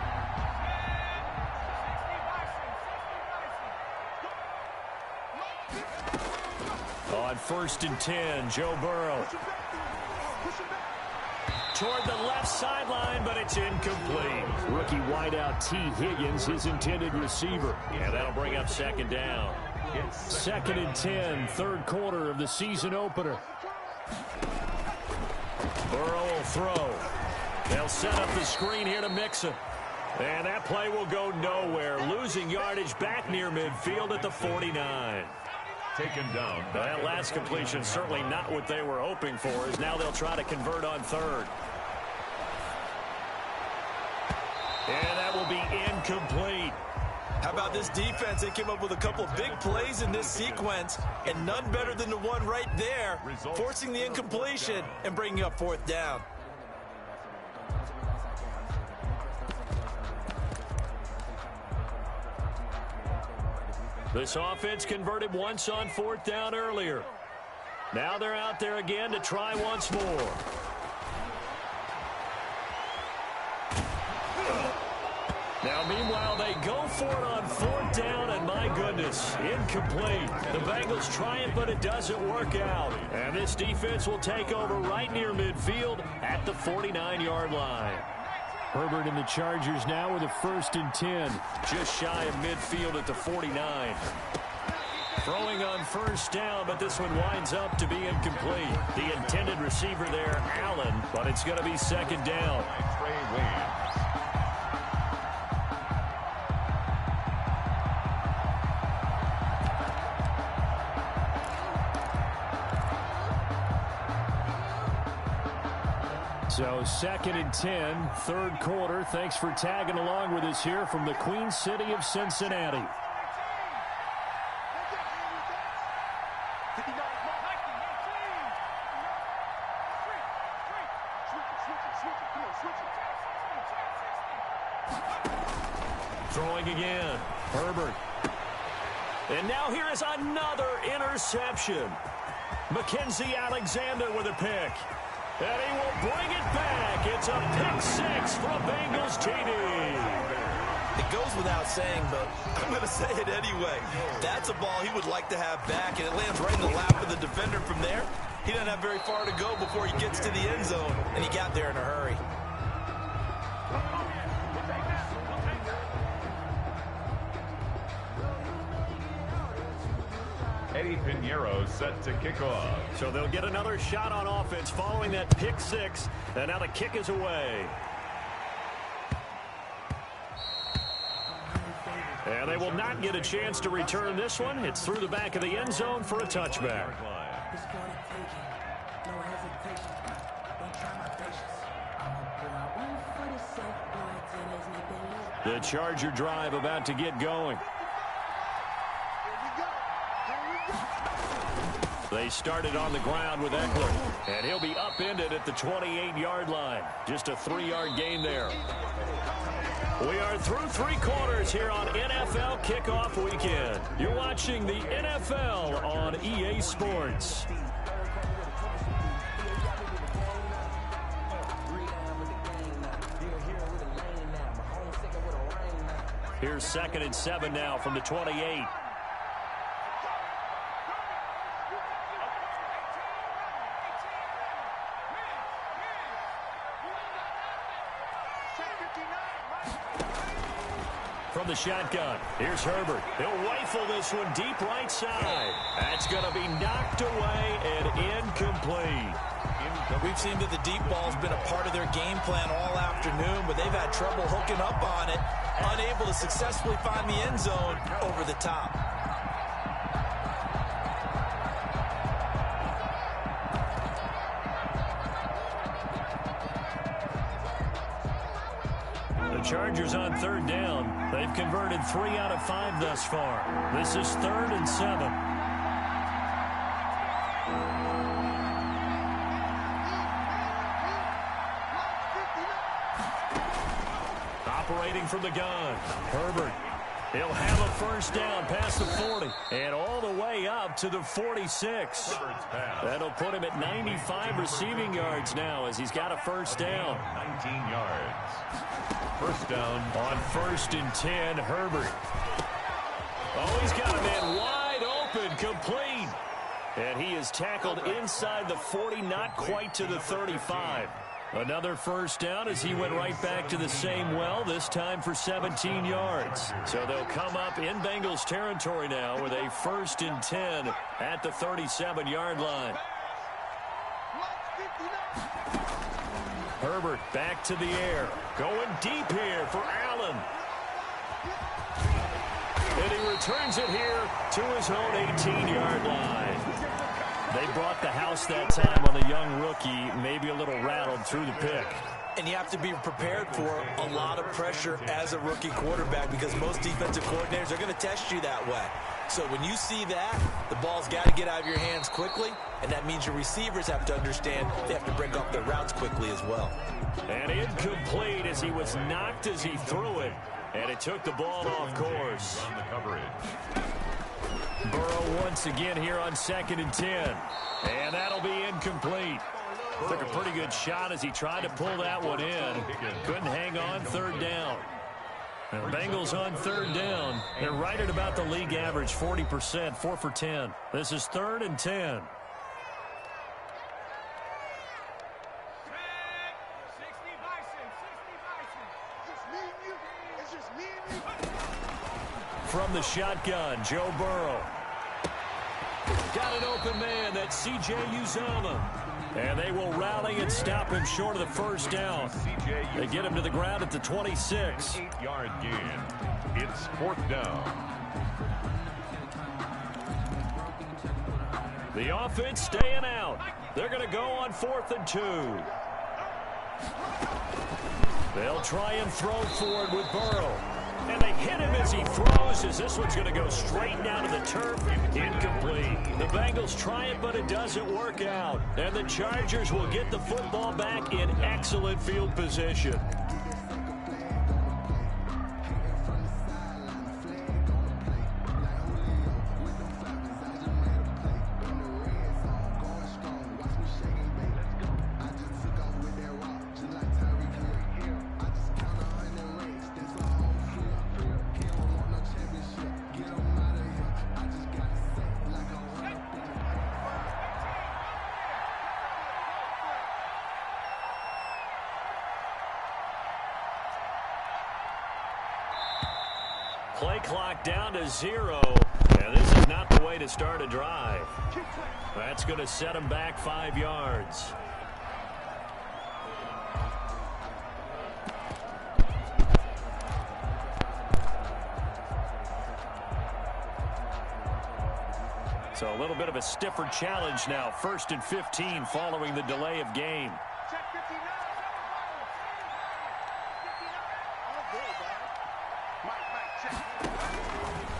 On 1st and 10, Joe Burrow. Toward the left sideline, but it's incomplete. Rookie wideout T. Higgins, his intended receiver. And that'll bring up 2nd down. 2nd and 10, 3rd quarter of the season opener. Burrow will throw. They'll set up the screen here to Mixon. And that play will go nowhere. Losing yardage back near midfield at the 49. Taken down. That last completion certainly not what they were hoping for, as now they'll try to convert on 3rd. And that will be incomplete. How about this defense? They came up with a couple of big plays in this sequence, and none better than the one right there, forcing the incompletion and bringing up 4th down. This offense converted once on 4th down earlier. Now they're out there again to try once more. Now, meanwhile, they go for it on 4th down, and my goodness, incomplete. The Bengals try it, but it doesn't work out. And this defense will take over right near midfield at the 49-yard line. Herbert and the Chargers now with a 1st and 10. Just shy of midfield at the 49. Throwing on 1st down, but this one winds up to be incomplete. The intended receiver there, Allen, but it's going to be 2nd down. Trey Williams. So 2nd and 10, 3rd quarter. Thanks for tagging along with us here from the Queen City of Cincinnati. Throwing again, Herbert. And now here is another interception. Mackenzie Alexander with a pick. And he will bring it back. It's a pick-6 for a Bengals TD. It goes without saying, but I'm going to say it anyway. That's a ball he would like to have back, and it lands right in the lap of the defender from there. He doesn't have very far to go before he gets to the end zone, and he got there in a hurry. Eddie Pinheiro set to kick off. So they'll get another shot on offense following that pick-6, and now the kick is away. And they will not get a chance to return this one. It's through the back of the end zone for a touchback. The Charger drive about to get going. They started on the ground with Eckler, and he'll be upended at the 28-yard line. Just a 3-yard gain there. We are through 3 quarters here on NFL Kickoff Weekend. You're watching the NFL on EA Sports. Here's 2nd and 7 now from the 28. From the shotgun, here's Herbert. He'll rifle this one deep right side. That's going to be knocked away and incomplete. We've seen that the deep ball's been a part of their game plan all afternoon, but they've had trouble hooking up on it, unable to successfully find the end zone over the top. Chargers on 3rd down. They've converted 3 out of 5 thus far. This is 3rd and 7. Operating from the gun, Herbert. He'll have a 1st down past the 40 and all the way up to the 46. That'll put him at 95 receiving yards now as he's got a 1st down. 19 yards. 1st down. On 1st and 10, Herbert. Oh, he's got a man wide open, complete. And he is tackled inside the 40, not quite to the 35. Another 1st down as he went right back to the same well, this time for 17 yards. So they'll come up in Bengals territory now with a 1st and 10 at the 37-yard line. Herbert back to the air. Going deep here for Allen. And he returns it here to his own 18-yard line. They brought the house that time on the young rookie, maybe a little rattled through the pick. And you have to be prepared for a lot of pressure as a rookie quarterback because most defensive coordinators are going to test you that way. So when you see that, the ball's got to get out of your hands quickly, and that means your receivers have to understand they have to break off their routes quickly as well. And incomplete as he was knocked as he threw it, and it took the ball off course. On the coverage. Burrow once again here on 2nd and 10. And that'll be incomplete. Took a pretty good shot as he tried to pull that one in. Couldn't hang on 3rd down. The Bengals on 3rd down. They're right at about the league average, 40%, 4 for 10. This is 3rd and 10. From the shotgun, Joe Burrow. Got an open man, that's C.J. Uzomah. And they will rally and stop him short of the 1st down. They get him to the ground at the 26. 8-yard gain. It's 4th down. The offense staying out. They're going to go on 4th and 2. They'll try and throw forward with Burrow. And they hit him as he throws, as this one's going to go straight down to the turf. Incomplete. The Bengals try it, but it doesn't work out. And the Chargers will get the football back in excellent field position. Play clock down to 0. And this is not the way to start a drive. That's going to set him back 5 yards. So a little bit of a stiffer challenge now. 1st and 15 following the delay of game.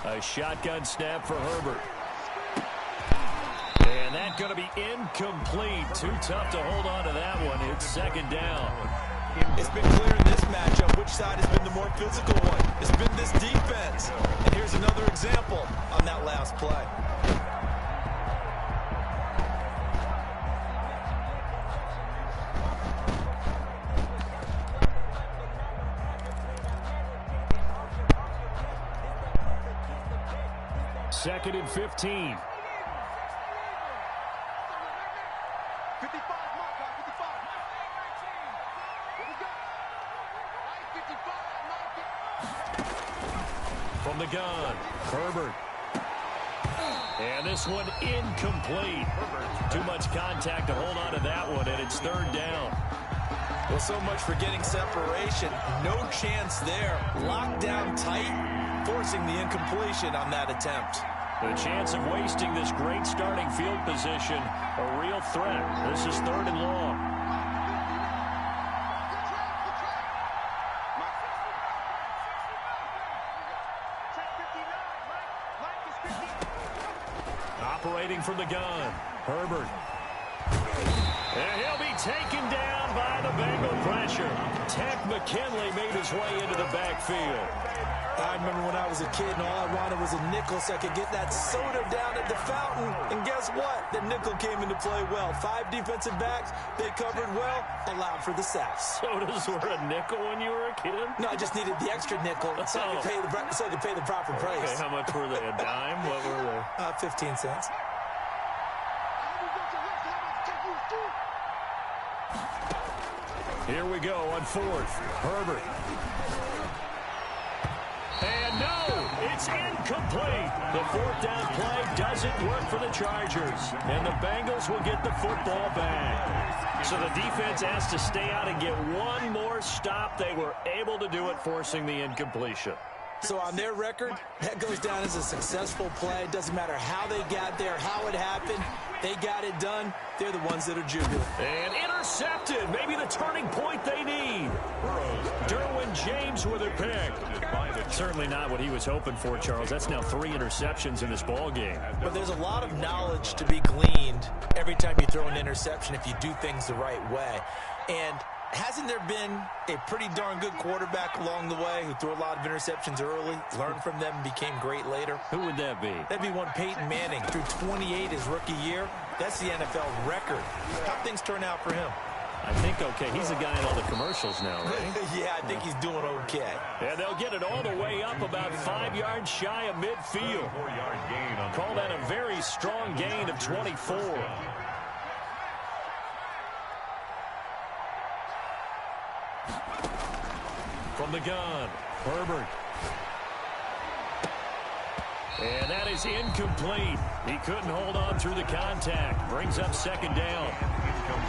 A shotgun snap for Herbert. And that's going to be incomplete. Too tough to hold on to that one. It's 2nd down. It's been clear in this matchup which side has been the more physical one. It's been this defense. And here's another example on that last play. Second and 15. 55, mark, 55. Here we go. 55, From the gun, Herbert. And this one incomplete. Too much contact to hold on to that one, and it's 3rd down. Well, so much for getting separation. No chance there. Locked down tight, forcing the incompletion on that attempt. The chance of wasting this great starting field position, a real threat. This is 3rd and long. Operating from the gun, Herbert. And he'll be taken down by the Bengal pressure. Ted McKinley made his way into the backfield. I remember when I was a kid and all I wanted was a nickel so I could get that soda down at the fountain. And guess what? The nickel came into play well. 5 defensive backs, they covered well, allowed for the sacks. Sodas were a nickel when you were a kid? No, I just needed the extra nickel so I could pay the proper price. Okay, how much were they? A dime? What were they? 15 cents. Here we go on 4th. Herbert. And no, it's incomplete. The 4th down play doesn't work for the Chargers. And the Bengals will get the football back. So the defense has to stay out and get one more stop. They were able to do it, forcing the incompletion. So on their record, that goes down as a successful play. Doesn't matter how they got there, how it happened. They got it done. They're the ones that are jubilant. And intercepted. Maybe the turning point they need. Derwin James with a pick. Certainly not what he was hoping for, Charles. That's now 3 interceptions in this ball game. But there's a lot of knowledge to be gleaned every time you throw an interception if you do things the right way. And Hasn't there been a pretty darn good quarterback along the way who threw a lot of interceptions early, learned from them, and became great later? Who would that be? That'd be one Peyton Manning. Threw 28 his rookie year. That's the NFL record. How things turn out for him? I think okay. He's a guy in all the commercials now, right? Yeah, I think he's doing okay. And they'll get it all the way up about 5 yards shy of midfield. 4-yard gain on Call that a very strong gain of 24. From the gun, Herbert. And that is incomplete. He couldn't hold on through the contact. Brings up second down.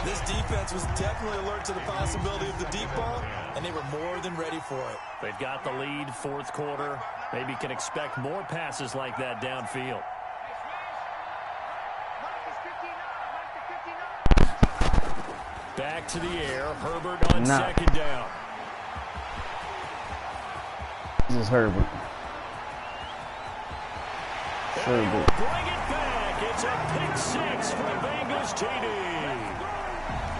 This defense was definitely alert to the possibility of the deep ball, and they were more than ready for it. They've got the lead, fourth quarter. Maybe can expect more passes like that downfield. Back to the air. Herbert on second down. This is Herbert. Bring it back. It's a pick six for the Bengals TD.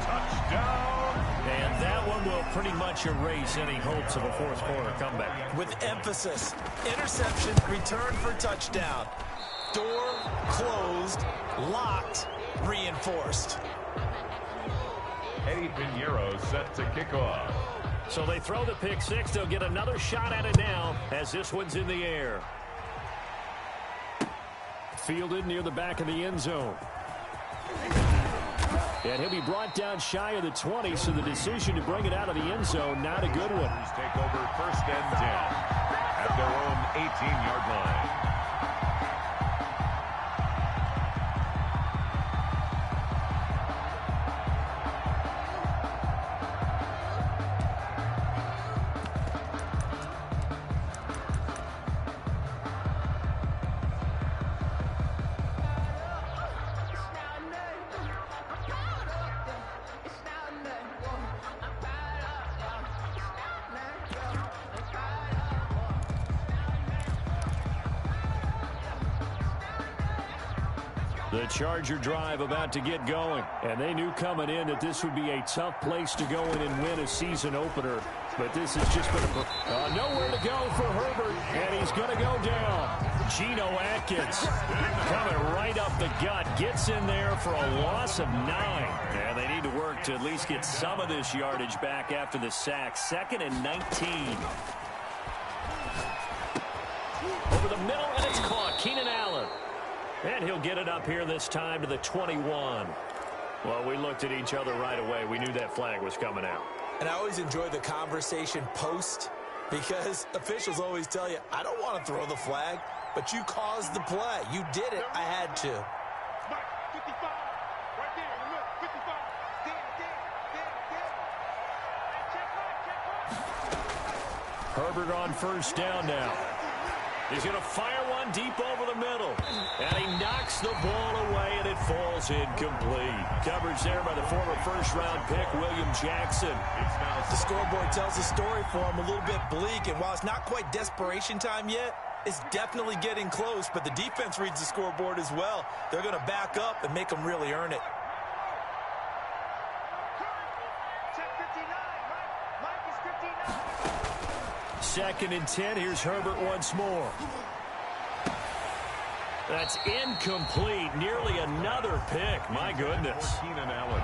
touchdown. And that one will pretty much erase any hopes of a fourth quarter comeback. With emphasis, interception, return for touchdown. Door closed, locked, reinforced. Eddie Pinheiro set to kick off. So they throw the pick six. They'll get another shot at it now as this one's in the air. Fielded near the back of the end zone. And he'll be brought down shy of the 20, so the decision to bring it out of the end zone, not a good one. Take over first and 10 at their own 18-yard line. The Charger drive about to get going, and they knew coming in that this would be a tough place to go in and win a season opener. But this has just been nowhere to go for Herbert, and he's going to go down. Geno Atkins coming right up the gut, gets in there for a loss of 9. And they need to work to at least get some of this yardage back after the sack. 2nd and 19. Over the middle, and it's caught. Keenan Allen. And he'll get it up here this time to the 21. Well, we looked at each other right away. We knew that flag was coming out. And I always enjoy the conversation post, because officials always tell you, I don't want to throw the flag, but you caused the play. You did it. I had to. Mike, 55, right there in the middle, 55. Check right. Herbert on first down now. He's going to fire one deep over the middle. And he knocks the ball away, and it falls incomplete. Coverage there by the former first-round pick, William Jackson. The scoreboard tells the story for him a little bit bleak, and while it's not quite desperation time yet, it's definitely getting close, but the defense reads the scoreboard as well. They're going to back up and make them really earn it. Check 59, Mike is 59. 2nd and 10. Here's Herbert once more. That's incomplete. Nearly another pick. My goodness. Keenan Allen.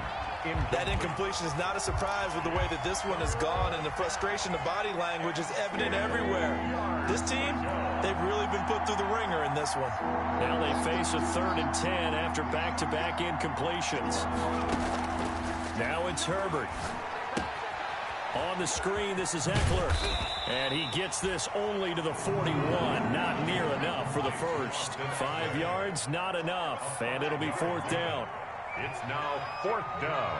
That incompletion is not a surprise with the way that this one has gone, and the frustration, the body language is evident everywhere. This team, they've really been put through the ringer in this one. Now they face a 3rd and 10 after back-to-back incompletions. Now it's Herbert. On the screen, this is Eckler. And he gets this only to the 41. Not near enough for the first. 5 yards, not enough. And it'll be 4th down. It's now 4th down.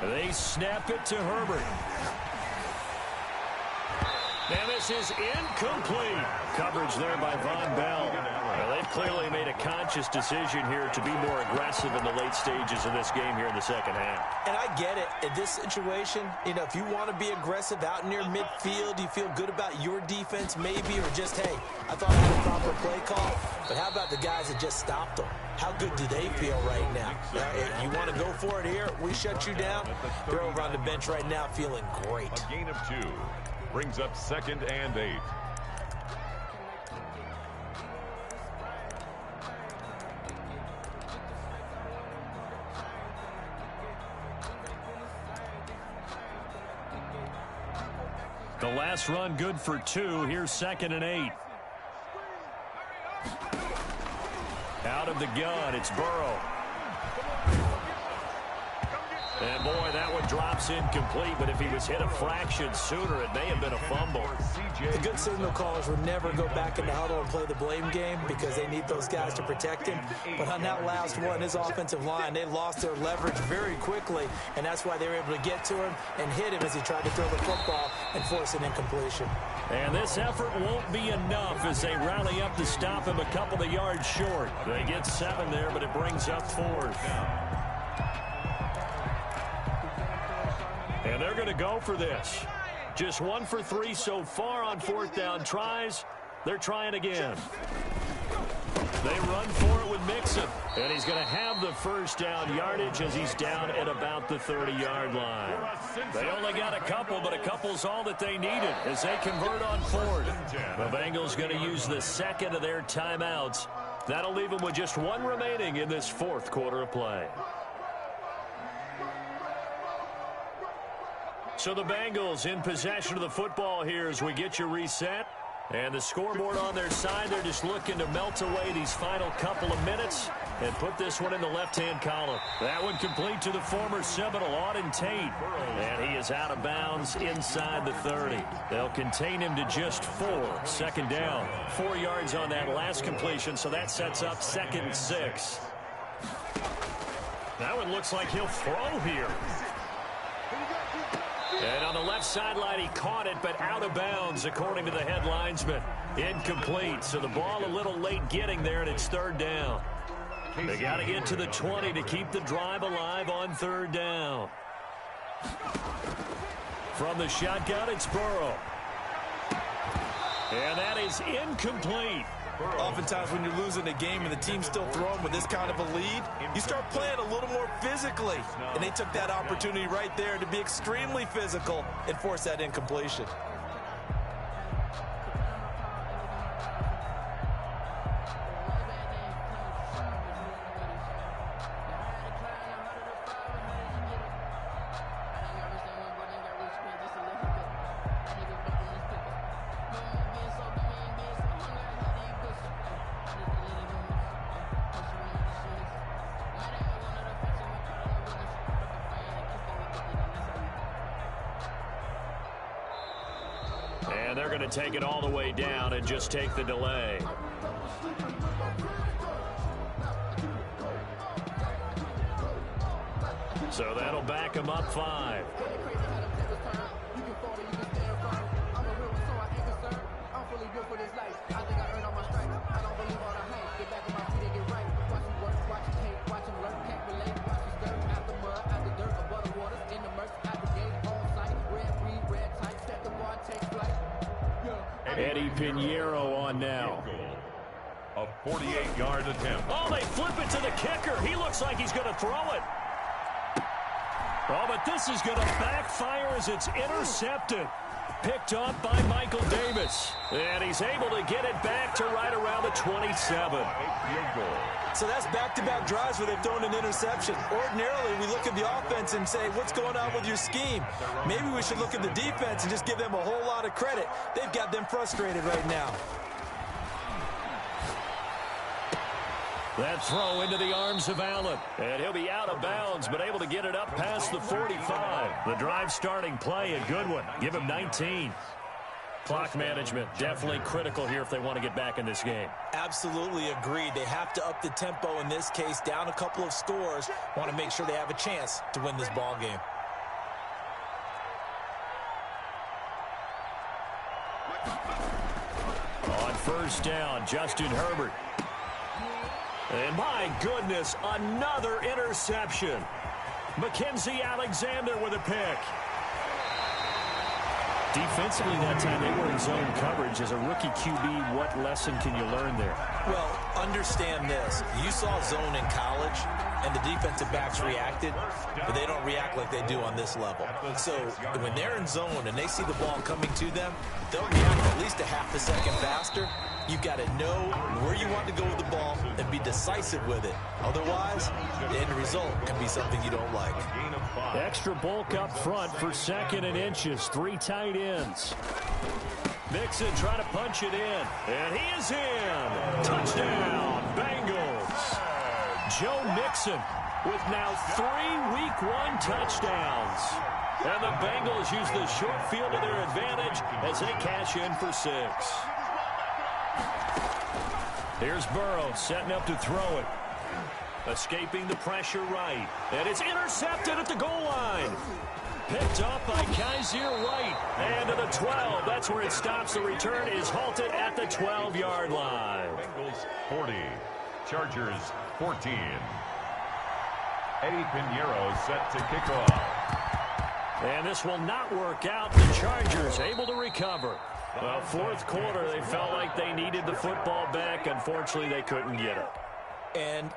They snap it to Herbert. And this is incomplete. Coverage there by Von Bell. Well, they've clearly made a conscious decision here to be more aggressive in the late stages of this game here in the second half. And I get it. In this situation, you know, if you want to be aggressive out near midfield, you feel good about your defense maybe, or just, hey, I thought I had a proper play call. But how about the guys that just stopped them? How good do they feel right now? If you want to go for it here, we shut you down. They're over on the bench right now feeling great. A gain of 2 brings up 2nd and 8. The last run good for 2. Here's 2nd and 8. Out of the gun, it's Burrow. And boy, that one drops incomplete, but if he was hit a fraction sooner, it may have been a fumble. The good signal callers would never go back in the huddle and play the blame game because they need those guys to protect him. But on that last one, his offensive line, they lost their leverage very quickly, and that's why they were able to get to him and hit him as he tried to throw the football and force an incompletion. And this effort won't be enough as they rally up to stop him a couple of yards short. They get 7 there, but it brings up 4th. And they're going to go for this. Just 1 for 3 so far on 4th down tries. They're trying again. They run for it with Mixon. And he's going to have the first down yardage as he's down at about the 30-yard line. They only got a couple, but a couple's all that they needed as they convert on 4th. The Bengals going to use the second of their timeouts. That'll leave them with just 1 remaining in this 4th quarter of play. So the Bengals in possession of the football here as we get you reset. And the scoreboard on their side, they're just looking to melt away these final couple of minutes and put this one in the left-hand column. That one complete to the former Seminole, Auden Tate. And he is out of bounds inside the 30. They'll contain him to just 4. 2nd down. 4 yards on that last completion, so that sets up 2nd and 6. That one looks like he'll throw here. And on the left sideline, he caught it, but out of bounds, according to the head linesman. Incomplete, so the ball a little late getting there, and it's 3rd down. They got to get to the 20 to keep the drive alive on 3rd down. From the shotgun, it's Burrow. And that is incomplete. Oftentimes when you're losing a game and the team's still throwing with this kind of a lead, you start playing a little more physically. And they took that opportunity right there to be extremely physical and force that incompletion. And they're going to take it all the way down and just take the delay. So that'll back them up 5. Eddie Pinheiro on now. A 48-yard attempt. Oh, they flip it to the kicker. He looks like he's going to throw it. Oh, but this is going to backfire as it's intercepted. Picked up by Michael Davis. And he's able to get it back to right around the 27. So that's back-to-back drives where they've thrown an interception. Ordinarily, we look at the offense and say, what's going on with your scheme? Maybe we should look at the defense and just give them a whole lot of credit. They've got them frustrated right now. That throw into the arms of Allen. And he'll be out of bounds, but able to get it up past the 45. The drive starting play, a good one. Give him 19. Clock management, definitely critical here if they want to get back in this game. Absolutely agreed. They have to up the tempo in this case, down a couple of scores. Want to make sure they have a chance to win this ball game. On 1st down, Justin Herbert. And my goodness, another interception. Mackenzie Alexander with a pick. Defensively that time they were in zone coverage. As a rookie QB, what lesson can you learn there? Well, understand this. You saw zone in college, and the defensive backs reacted, but they don't react like they do on this level. So when they're in zone and they see the ball coming to them, they'll react at least a half a second faster. You've got to know where you want to go with the ball and be decisive with it. Otherwise, the end result can be something you don't like. Extra bulk up front for 2nd and inches. 3 tight ends. Mixon trying to punch it in. And he is in. Touchdown, Bengals. Joe Mixon with now 3 Week 1 touchdowns. And the Bengals use the short field to their advantage as they cash in for 6. Here's Burrow setting up to throw it. Escaping the pressure right. And it's intercepted at the goal line. Picked up by Kaiser White. And to the 12. That's where it stops. The return is halted at the 12-yard line. Bengals 40. Chargers 14. Eddie Pinheiro set to kick off. And this will not work out. The Chargers able to recover. Well, 4th quarter, they felt like they needed the football back. Unfortunately, they couldn't get it. And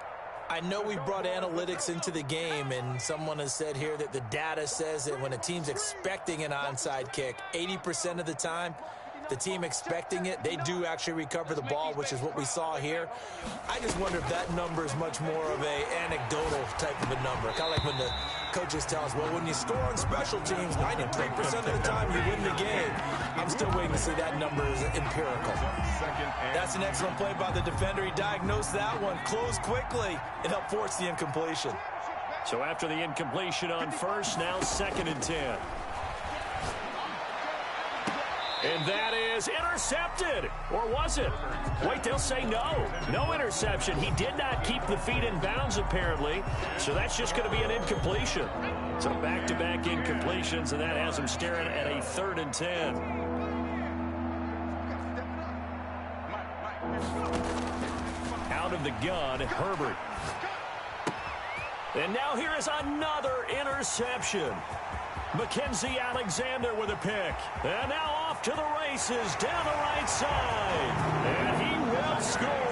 I know we brought analytics into the game, and someone has said here that the data says that when a team's expecting an onside kick, 80% of the time, the team expecting it, they do actually recover the ball, which is what we saw here. I just wonder if that number is much more of a anecdotal type of a number. Kind of like when the coaches tell us, well, when you score on special teams, 93% of the time you win the game. I'm still waiting to see that number is empirical. That's an excellent play by the defender. He diagnosed that one, closed quickly, and helped force the incompletion. So after the incompletion on first, now 2nd and 10. And that is intercepted. Or was it? Wait, they'll say no. No interception. He did not keep the feet in bounds, apparently. So that's just going to be an incompletion. So back-to-back incompletions, and that has him staring at a 3rd and 10. Out of the gun, Herbert. And now here is another interception. Mackenzie Alexander with a pick. And now off to the races down the right side. And he will score.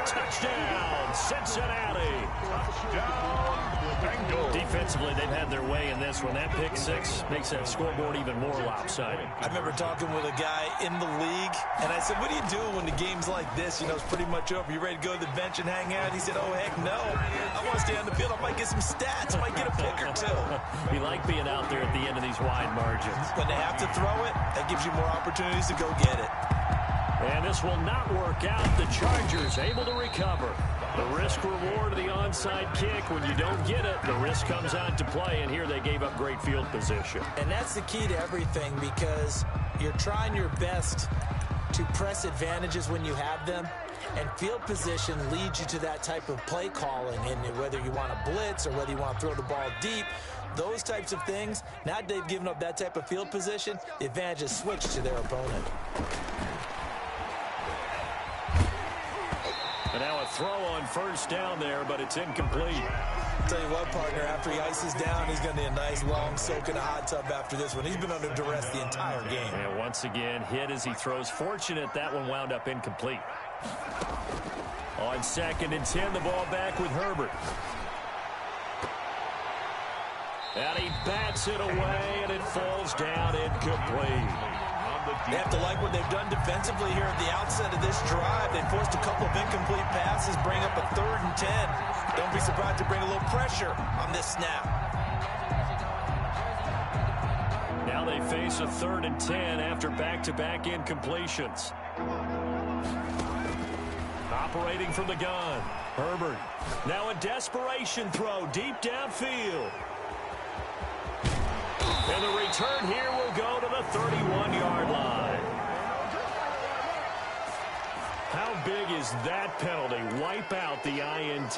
Touchdown, Cincinnati. Touchdown, Bengals. Defensively, they've had their way in this one. That pick 6 makes that scoreboard even more lopsided. I remember talking with a guy in the league, and I said, what do you do when the game's like this? You know, it's pretty much over. You ready to go to the bench and hang out? He said, oh, heck no. I want to stay on the field. I might get some stats. I might get a pick or 2. We like being out there at the end of these wide margins. When they have to throw it, that gives you more opportunities to go get it. And this will not work out. The Chargers able to recover. The risk-reward of the onside kick. When you don't get it, the risk comes out to play, and here they gave up great field position. And that's the key to everything, because you're trying your best to press advantages when you have them, and field position leads you to that type of play calling, and whether you want to blitz or whether you want to throw the ball deep, those types of things, now that they've given up that type of field position, the advantage is switched to their opponent. And now a throw on first down there, but it's incomplete. I'll tell you what, partner, after he ices down, he's going to need a nice long soak in a hot tub after this one. He's been under duress the entire game. And once again, hit as he throws. Fortunate that one wound up incomplete. On 2nd and 10, the ball back with Herbert. And he bats it away, and it falls down incomplete. They have to like what they've done defensively here at the outset of this drive. They forced a couple of incomplete passes, bring up a 3rd and 10. Don't be surprised to bring a little pressure on this snap. Now they face a 3rd and 10 after back-to-back incompletions. Operating from the gun, Herbert. Now a desperation throw deep downfield. And the return here will go to the 31-yard line. How big is that penalty? Wipe out the INT.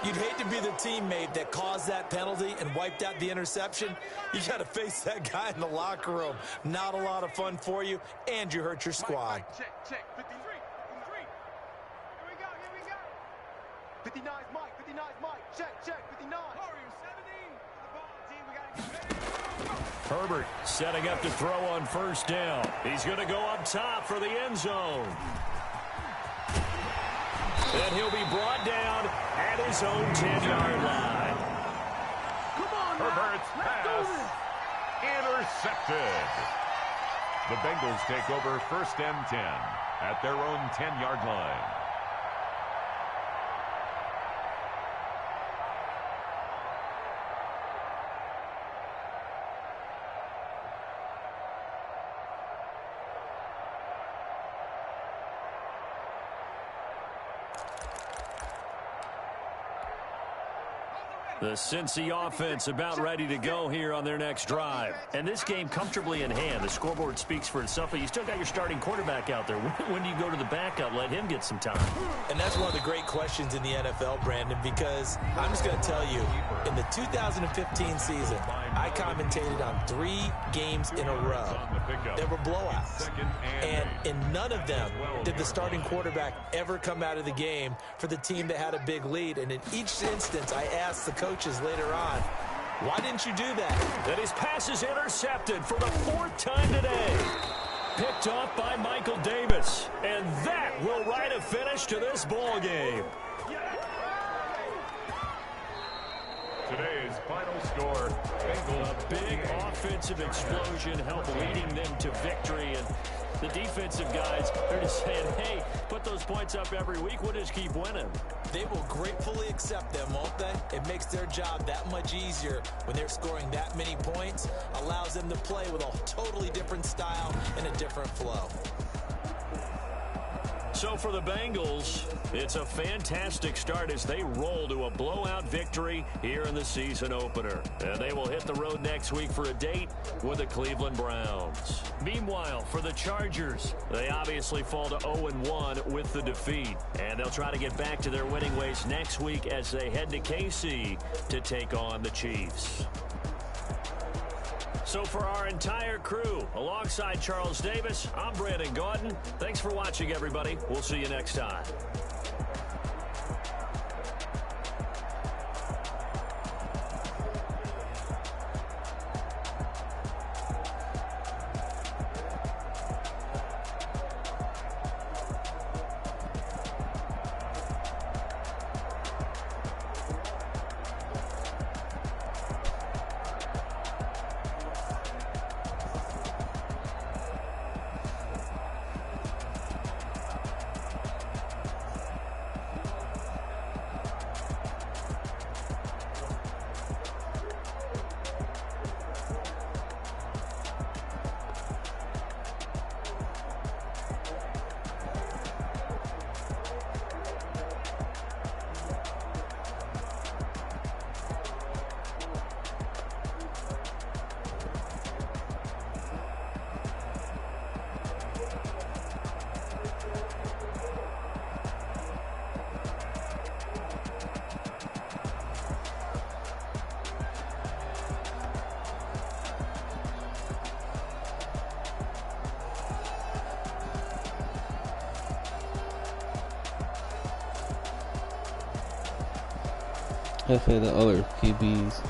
You'd hate to be the teammate that caused that penalty and wiped out the interception. You got to face that guy in the locker room. Not a lot of fun for you, and you hurt your squad. Check, 53. Here we go. 59's Mike. 59's Mike. Check. 59. Warriors 70. The ball team. We got to get ready. Herbert setting up to throw on first down. He's going to go up top for the end zone. And he'll be brought down at his own 10-yard line. Come on, Herbert's pass intercepted. The Bengals take over first and 10 at their own 10-yard line. The Cincy offense about ready to go here on their next drive. And this game comfortably in hand. The scoreboard speaks for itself, but you still got your starting quarterback out there. When do you go to the backup? Let him get some time. And that's one of the great questions in the NFL, Brandon, because I'm just going to tell you, in the 2015 season, I commentated on 3 games in a row. There were blowouts. And in none of them did the starting quarterback ever come out of the game for the team that had a big lead. And in each instance, I asked the coaches later on, why didn't you do that? And his pass is intercepted for the 4th time today. Picked off by Michael Davis. And that will write a finish to this ball game. Today's final score, Bengals. A big offensive explosion helped leading them to victory. And the defensive guys are just saying, hey, put those points up every week. We'll just keep winning. They will gratefully accept them, won't they? It makes their job that much easier when they're scoring that many points. Allows them to play with a totally different style and a different flow. So for the Bengals, it's a fantastic start as they roll to a blowout victory here in the season opener. And they will hit the road next week for a date with the Cleveland Browns. Meanwhile, for the Chargers, they obviously fall to 0-1 with the defeat. And they'll try to get back to their winning ways next week as they head to KC to take on the Chiefs. So for our entire crew, alongside Charles Davis, I'm Brandon Gaudin. Thanks for watching, everybody. We'll see you next time. I feel the other QBs.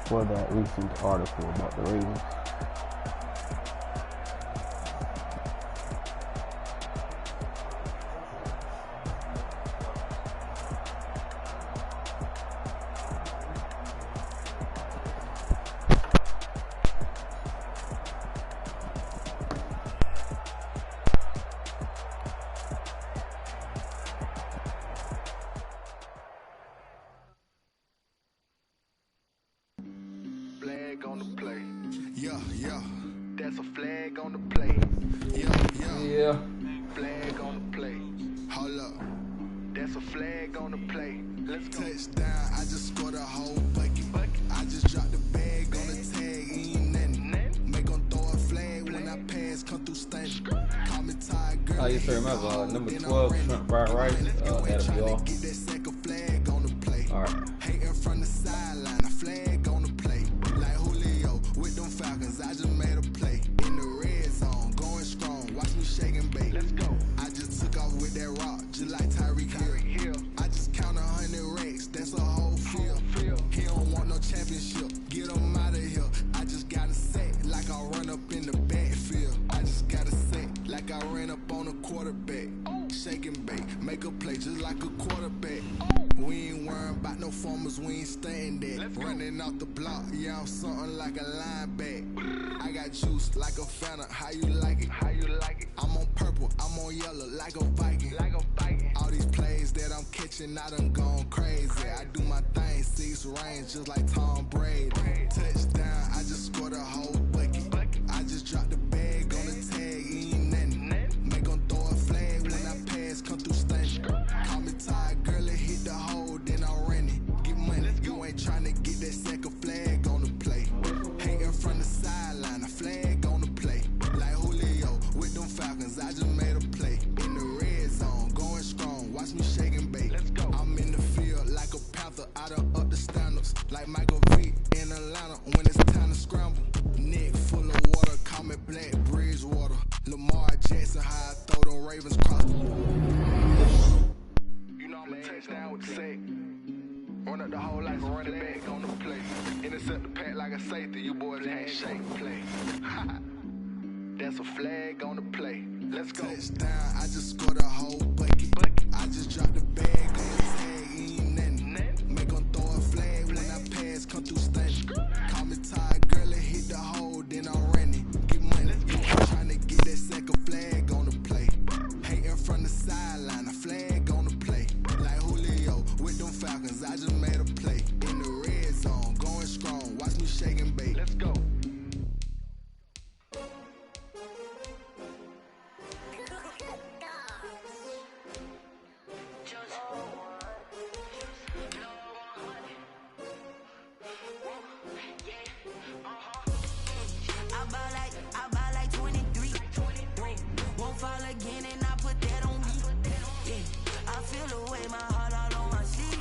for that recent article about the Ravens. Flag on the play. Yeah, yeah. That's a flag on the play. Yeah. Flag on the play. Hold up. That's a flag on the play. Let's go. Touchdown, I just scored a whole bucket. I just dropped the bag on the tag, ain't nothing. Make 'em throw a flag when I pass, come through stunting. Call me tired girl. Oh, yes, sir. My bad. Number 12, shrimp fried rice. That'll be all. Get that second flag on the play. All right. Hating from the sideline, a flag on the play. Like Julio with them Falcons, I just made a play. In the red zone, going strong. Watch me shake and bake. Let's go. I just took off with that rock, just like Tyreek Hill. I just count 100 racks, that's a whole field. He don't want no championship, get him out of here. I just gotta say, like I run up in the backfield. I just gotta say, like I ran up on a quarterback. Shake and bake, make a play just like a quarterback. We ain't worrying about no formers, we ain't staying there. Running off the block, yeah, I'm something like a linebacker. I got juice like a Fanta, how you like it? How you like it? I'm on purple, I'm on yellow like a Viking. Like a Viking. All these plays that I'm catching, I done gone crazy. I do my thing, 6 range just like Tom Brady. Touchdown, I just scored a whole bucket. I just dropped the bag on the tag, ain't nothing. Make 'em throw a flag when I pass, come through stunting. Call me tired girl, it hit the hole, then I ran it. Get money, you ain't tryna get that second flag on the play. Hating from the sideline, a flag on the play. Like Julio with them Falcons, I just made a play. In the red zone, going strong, watch me shake and bake. Let's go. I'm in the field like a Panther, I done up the standards. Like Michael V in Atlanta when it's time to scramble. Neck full of water, call me Black Bridgewater. Lamar Jackson, how I throw them Ravens cross. You know I'm a touchdown with the sack. Run up the whole like a running back on the play. Intercept the pack like a safety. You boys handshake play. That's a flag on the play. Let's go. Touchdown, I just scored a whole bucket. I just dropped the bag on the tag, ain't nothing. Make 'em throw a flag when I pass, come through stunting. Call me tired girl, it hit the hole, then I ran it. Get money, you ain't tryna get that second flag on the play. Hating from the sideline, a flag on the play. Like Julio with them Falcons, I just made a play. In the red zone, going strong, watch me shake and bake. Let's go. I buy like 23. Won't fall again and I put that on me. Yeah, I feel the way, my heart all on my sleeve.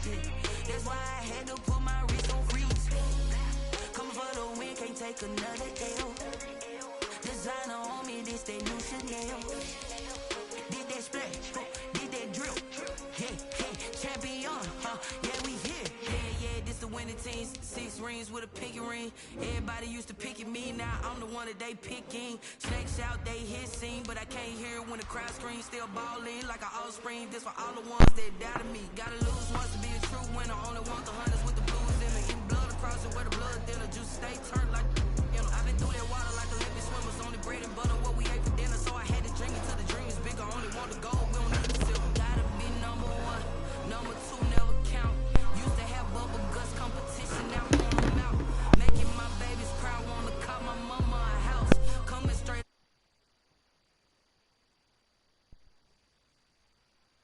Yeah, that's why I had to put my wrist on freeze. Coming for the win, can't take another L. Designer on me, this that new Chanel. Did that splash, did that drill. Yeah, champion, yeah, we here. Yeah, this the winning team. 6 rings with a pinky ring. Everybody used to pick at me, now I'm the one that they picking. Snakes out, they hit scene, but I can't hear it when the crowd screams. Still ballin' like an offspring. This for all the ones that doubted me. Gotta lose once to be a true winner. Only want the hunters with the